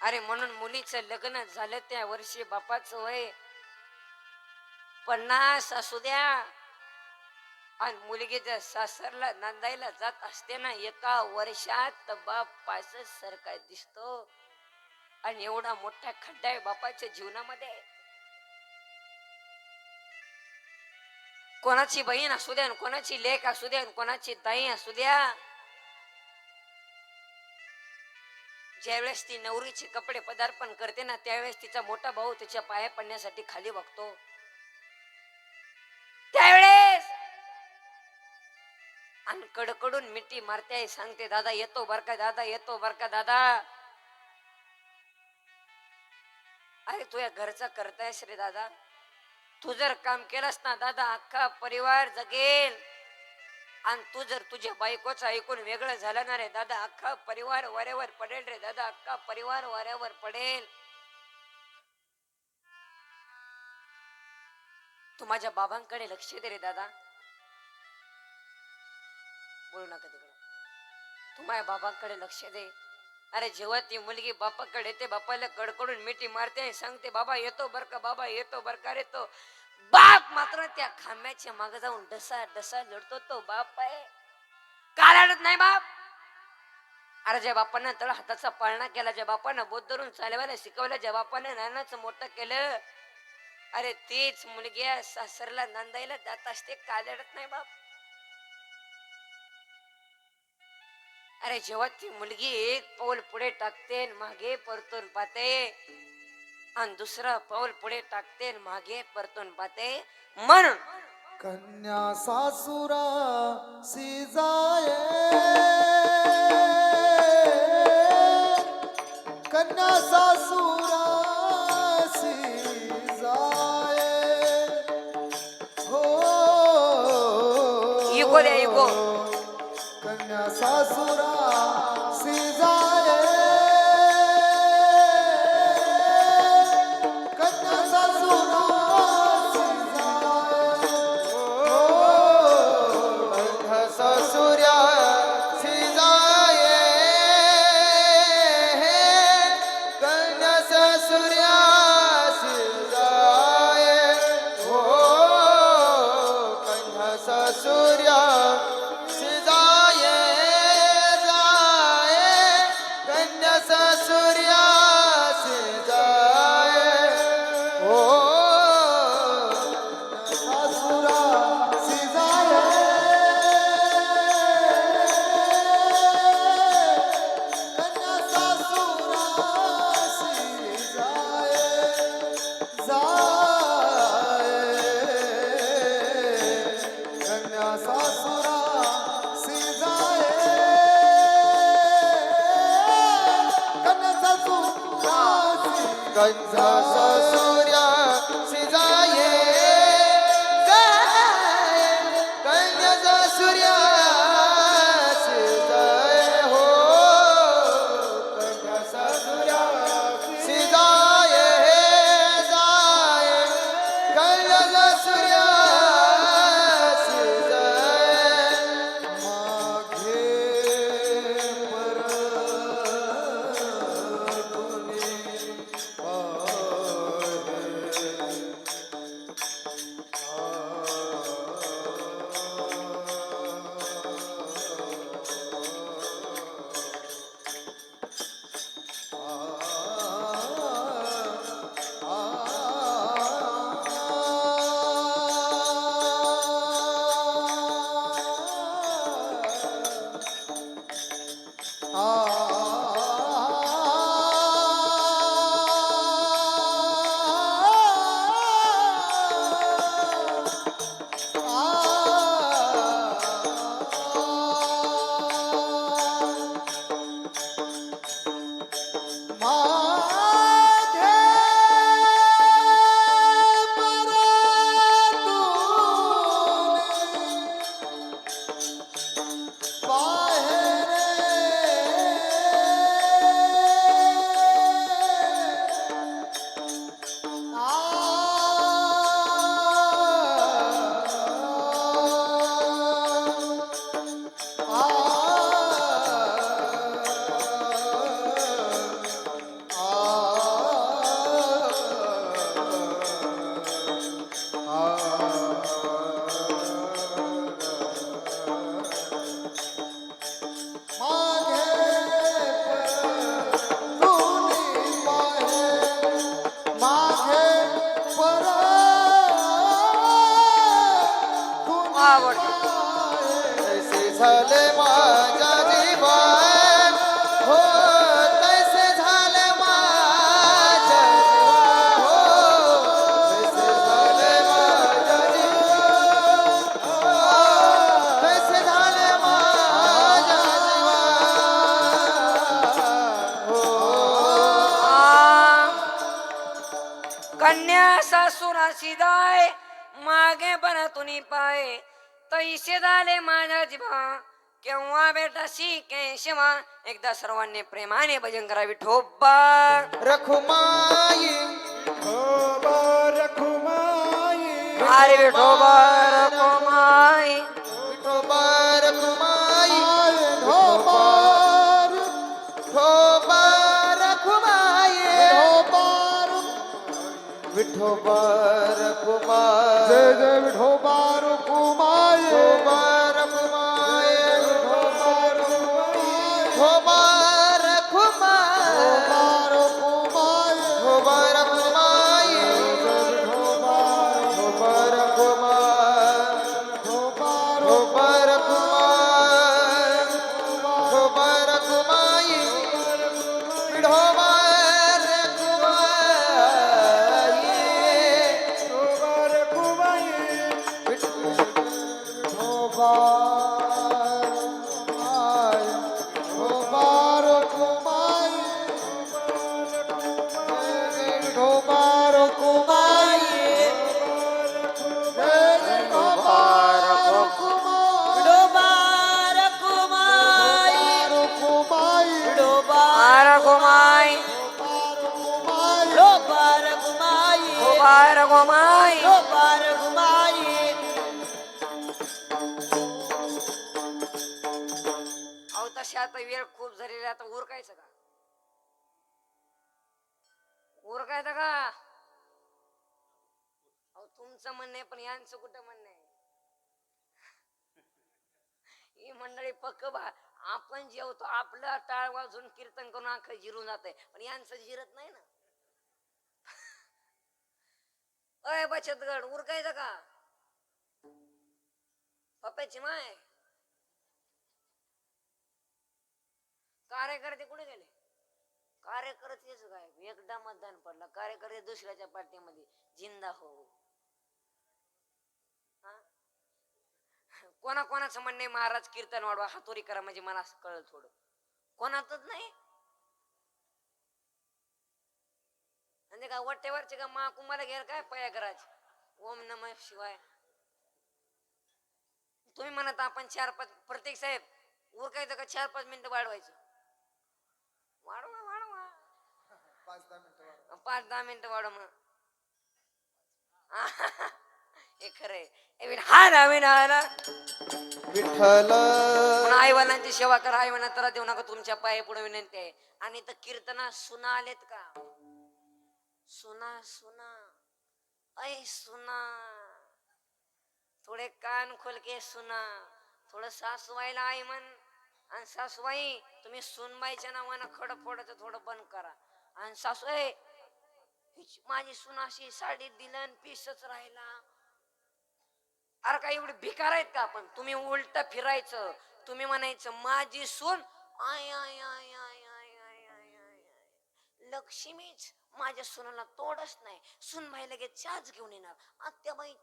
अरे म्हणून मुलीचं लग्न झालं त्या वर्षी बापाचं वय 50 असू द्या, आणि मुलगीच्या सासरला नांदायला जात असते ना, 1 वर्षात बाप 65 सारखा दिसतो. आणि एवढा मोठा खड्डा आहे बापाच्या जीवनामध्ये. कोणाची बहीण असू द्या, कोणाची लेक असू द्या, कोणाची ताई असू द्या, ज्यावेळेस ती नवरीचे कपडे पदार्पण करते ना, त्यावेळेस तिचा मोठा भाऊ तिच्या पाया पडण्यासाठी खाली बघतो. त्यावेळेस आणि कडकडून मिठी मारते, सांगते दादा येतो बर का, दादा येतो बर का दादा. अरे तू या घरचा करतायस रे दादा, तू जर काम केलंस ना दादा, अख्खा परिवार जगेल. आणि तू जर तुझ्या बायकोचं ऐकून वेगळं झालं ना रे दादा, अख्खा परिवार वाऱ्यावर पडेल रे दादा, अख्खा परिवार वाऱ्यावर पडेल. तू माझ्या बाबांकडे लक्ष दे रे दादा, बोलू नका तिकडे, तू माझ्या बाबांकडे लक्ष दे. अरे जेव्हा ती मुलगी बापाकडे येते, बापाला कडकडून मिठी मारते, सांगते बाबा येतो बर का, बाबा येतो बर का रे. तो बाप मात्र त्या खांब्याच्या मागे जाऊन डसा डसा लढतो. तो बाप आहे का लढत नाही बाप? अरे ज्या बापानं तळ हाताचा पाळणा केला, ज्या बापानं बोट धरून चालवायला शिकवलं, ज्या बापानं नानाचं मोठं केलं, अरे तीच मुलगी सासरला नांदायला जात असते, का लढत नाही बाप? अरे जेव्हा ती मुलगी एक पाऊल पुढे टाकते, मागे परतून पाहते, आणि दुसरं पाऊल पुढे टाकते आणि मागे परतून पाहते म्हणून कन्या सासुरा सिजाये कन्या सासुरा सिजाये हो इको द्या इको कन्या सासुरा सिजाये कन्या सासुरा ससुर्या सिजाये कन्या ससुर्या सिजाये हो कन्या ससुर्या सिजाये जाये कन्या ससुर्या सिजाये हो सासुरा सिजाये कन्या सासुरा सिजाये जाये कन्या सासुरा सिजाये कन्या सासुरा कन्या सासुरा सिजाये जाये कन्या सासुरा सिजाये हो कन्या सासुरा सिजाये जाये कन्या सासुरा सिजाये मागे परतुनी तैसे झाले माझ्या जीवन हो तैसे झाले माझ्या जीवन हो तैसे झाले माझ्या जीवन तैसे झाले माझ्या जीवन हो कन्या सासुरा सिजाय मागे परतुनी पाय तैसे झाले माझ्या जीवा केव्हा भेटाशी केशवा एकदा सर्वांनी प्रेमाने भजन करा विठोबा रखुमाई अरे विठोबा रखुमाई विठोबा रखुमाई विठोबार विठोबा रखुमाई विठोबा रखुमाई जय जय विठोबा रखुमाई विठोबा रखुमाई विठोबा रखुमाई विठोबा रखुमाई विठोबा रखुमाई विठोबा घुमाई तो पार घुमाई अहो तशी आता वेळ खूप झालेली आता उरकायचं का उरकायचं का अहो तुमचं म्हणणं आहे पण यांचं कुठं म्हणणं आहे ही मंडळी पक्क बा आपण जेवतो आपलं टाळ वाजून कीर्तन करून अख्खं जिरून जात पण यांचं जिरत नाही ना अय बचत गट उरकायचं का पप्प्याची माय कार्यकर्ते कुठे गेले कार्यकर्तेच काय एकदा मतदान पडलं कार्यकर्ते दुसऱ्याच्या पार्टीमध्ये जिंदा हो हा? कोणाचं म्हणणं आहे महाराज कीर्तन वाढवा हातोरी करा म्हणजे मला असं कळलं थोडं कोणातच नाही म्हणजे का वट्टेवरचे का महाकुंभाला घ्याल काय पयागराज ओम नमः शिवाय तुम्ही म्हणत आपण 4-5 प्रत्येक साहेब उरकायचं का 4-5 मिनिटं वाढवायचं वाढवा वाढवा 5-10 मिनिटं वाढव मग हे खरंय हा नवीन आला विठ्ठल आई वडिलांची सेवा करा आई वडिलांना त्रास देऊ नका तुमच्या पाया पुढे विनंती आहे आणि तर कीर्तना सुना आलेत का सुना सुना ऐ सुना थोडे कान खोल के सुना थोडं सासूबाईला आई म्हण आणि सासूबाई तुम्ही सुनबाईच्या नावानं खडं फोडायचं थोडं बंद करा आणि सासू माझी सुनाशी साडी दिलं पीसच राहिला अरे काय एवढी भिकार आहेत का आपण तुम्ही उलट फिरायचं तुम्ही म्हणायचं माझी सून आय आय आय आय आय आय आय आय लक्ष्मीच माझ्या सुनाला तोडच नाही सुनबाई लगेच चहाच घेऊन येणार आत्याबाई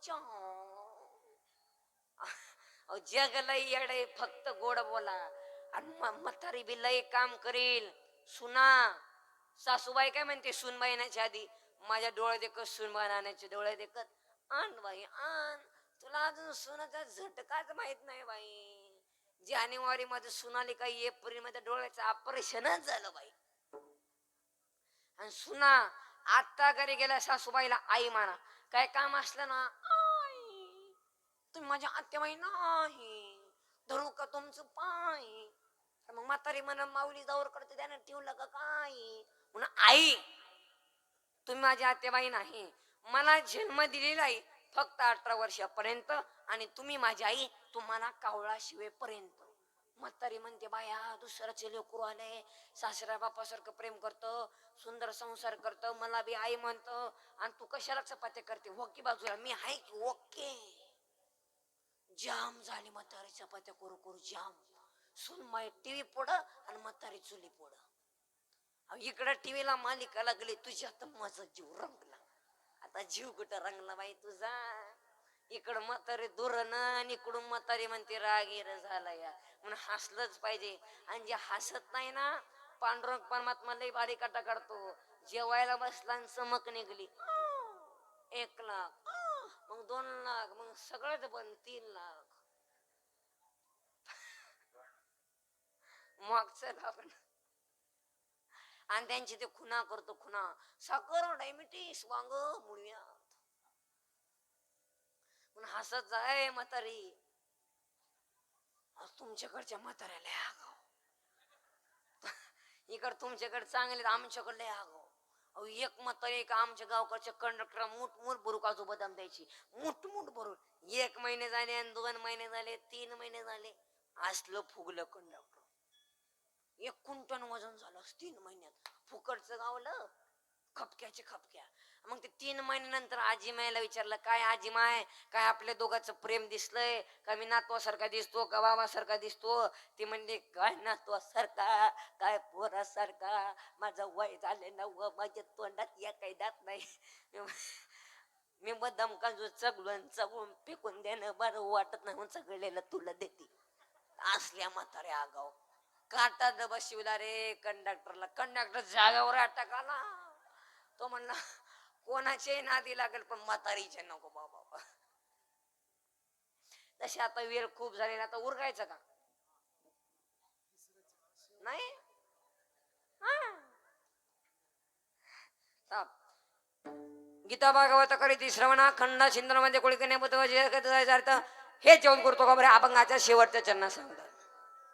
जग लय येडे फक्त गोड बोला आणि म्हातारी बी लय काम करील सुना सासूबाई काय म्हणते सुनबाई येण्याच्या आधी माझ्या डोळे देखत सुनबाई आणण्याचे डोळे देखत आण बाई आण तुला अजून सुनाचा झटकाच माहित नाही बाई जानेवारी मध्ये सुनाली काही एप्रिल मध्ये डोळ्याचं ऑपरेशनच झालं बाई आणि सुना आता घरी गेल्या सासूबाईला आई म्हणा काय काम असलं ना आई तुम्ही माझ्या आत्याबाई नाही धरू का तुमचं पाय मग म्हातारी म्हणा माऊली जावर करते त्यानं ठेवलं का काय म्हणून आई तुम्ही माझी आत्याबाई नाही मला जन्म दिलेला आहे फक्त 18 वर्षापर्यंत आणि तुम्ही माझी आई तुम्हाला कावळा शिवेपर्यंत म्हातारी म्हणते बाया दुसऱ्याचे लेकरू आले सासऱ्या बापासारखं प्रेम करतं सुंदर संसार करतं मला बी आई म्हणतं आणि तू कशाला चपात्या करते ओके बाजूला मी आहे की ओके जाम झाली म्हातारी चपात्या करू करू जाम सुनमाई टीव्ही पुढं आणि म्हातारी चुली पुढं इकडं टीव्हीला मालिका लागली तुझ्या तर माझा जीव रंगला आता जीव कुठं रंगला बाई तुझा इकडं म्हातारी दुरण आणि इकडून म्हातारी म्हणते रागीर झाला या म्हणून हसलंच पाहिजे आणि जे हसत नाही ना पांडुरंग परमात्मा लई बारी काटा काढतो जेवायला बसला आणि चमक निघली 1 लाख मग 2 लाख मग सगळंच बंद 3 लाख मग चल आपण आणि त्यांची ते खुना करतो खुना साखर डायबिटीस वांग मुळव्यात म्हणून हसत जाय म्हातारी तुमच्याकडच्या म्हाताऱ्याला आगाव इकड तुमच्याकडे चांगले आमच्याकडे लय आगाव अहो एक म्हातारी एक आमच्या गावकडच्या कंडक्टर मूठ भरू काजू बदाम द्यायची मूठ भरून 1 महिने झाले आणि 2 महिने झाले 3 महिने झाले असलं फुगलं कंडक्टर 1 क्विंटल वजन झालं 3 महिन्यात फुकटचं गावलं खपक्याचे खपक्या मग ते 3 महिन्यानंतर आजी मायला विचारलं काय आजी माय काय आपल्या दोघांचं प्रेम दिसलंय का मी नातवासारखा दिसतो का बाबासारखा दिसतो ती म्हणजे काय नातवासारखा काय पोरासारखा माझं वय झाले ना व माझ्या तोंडात या काही दात नाही मी बदाम काजू चगळून फेकून देणं बरं वाटत नाही म्हणून सगळेला तुला देते असल्या म्हाताऱ्या आगाव काटा डबा शिवला रे कंडक्टरला कंडक्टर जागावर अटक आला तो म्हणला कोणाचे नादी लागेल पण म्हातारीचे नको बाबा तसे आता वेळ खूप झालेला आता उरकायचं का नाही गीता भागवत करीती श्रवणा खंड सिंधनामध्ये कोळीकन्या बुद्ध हे जेवण करतो का बरे अभंगाच्या शेवटच्या चरणा सांगतात.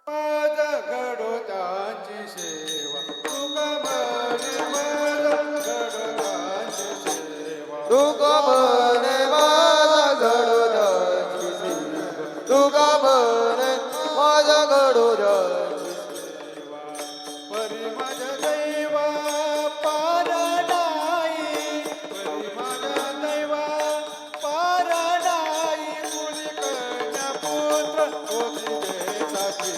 माझ घडोत्याची सेवा तुका म्हणे माझ घडोत्याची सेवा तुका म्हणे माझा घडोद्याची सेवा तुका म्हणे माझा घडोद्याची परी माझ्या दैवा पार नाही परी माझ्या दैवा पार नाही कुणी कन्या पुत्र होती जे साथी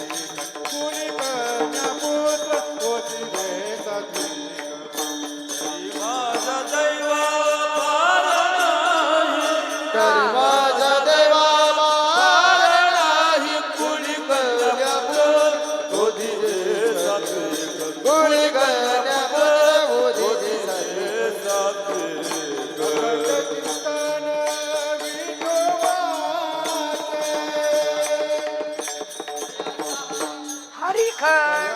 कुणी कन्या पुत्र होती जे साथी परी माझा दैवा पार नाही तरी माझा देवा पार नाही कुणी कन्या पुत्र होती जे साथी गुणी गण्या होती कीर्तन विठोबाचे हरी खर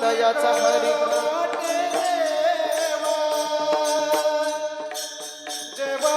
दयाचा हरी वाटे देवा देवा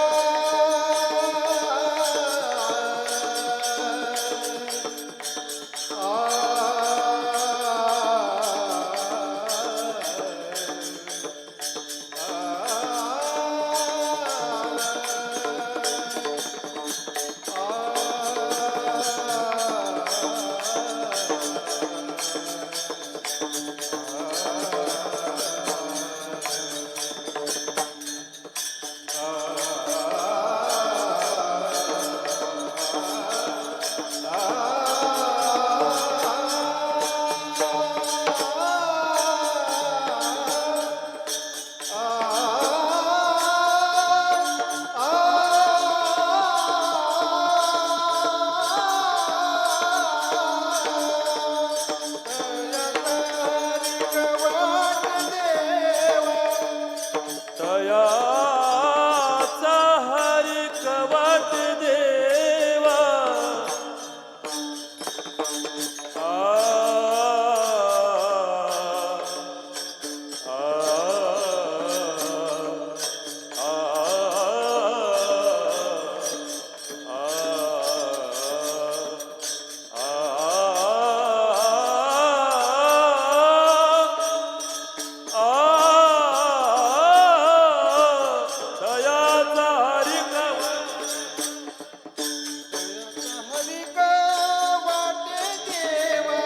तयाचा हरी कवट देवा दयाचा हरी हरिक वाटे देवा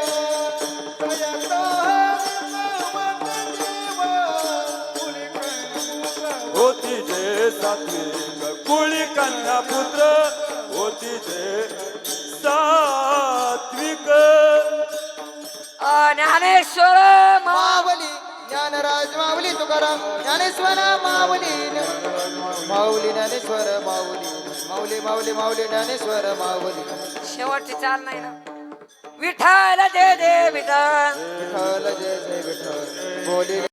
दयाचा हरिक वाटे देवा होती जे सात्विक कुळी कन्या पुत्र होती जे सात्विक ज्ञानेश्वर मावली ज्ञानराज माऊली तुकाराम ज्ञानेश्वर माऊली माऊली ज्ञानेश्वर माऊली माऊली माऊली माऊली ज्ञानेश्वर माऊली शेवटची चाल नाही ना. विठ्ठल जय जय विठ्ठल विठ्ठल जय जय विठ्ठल बोली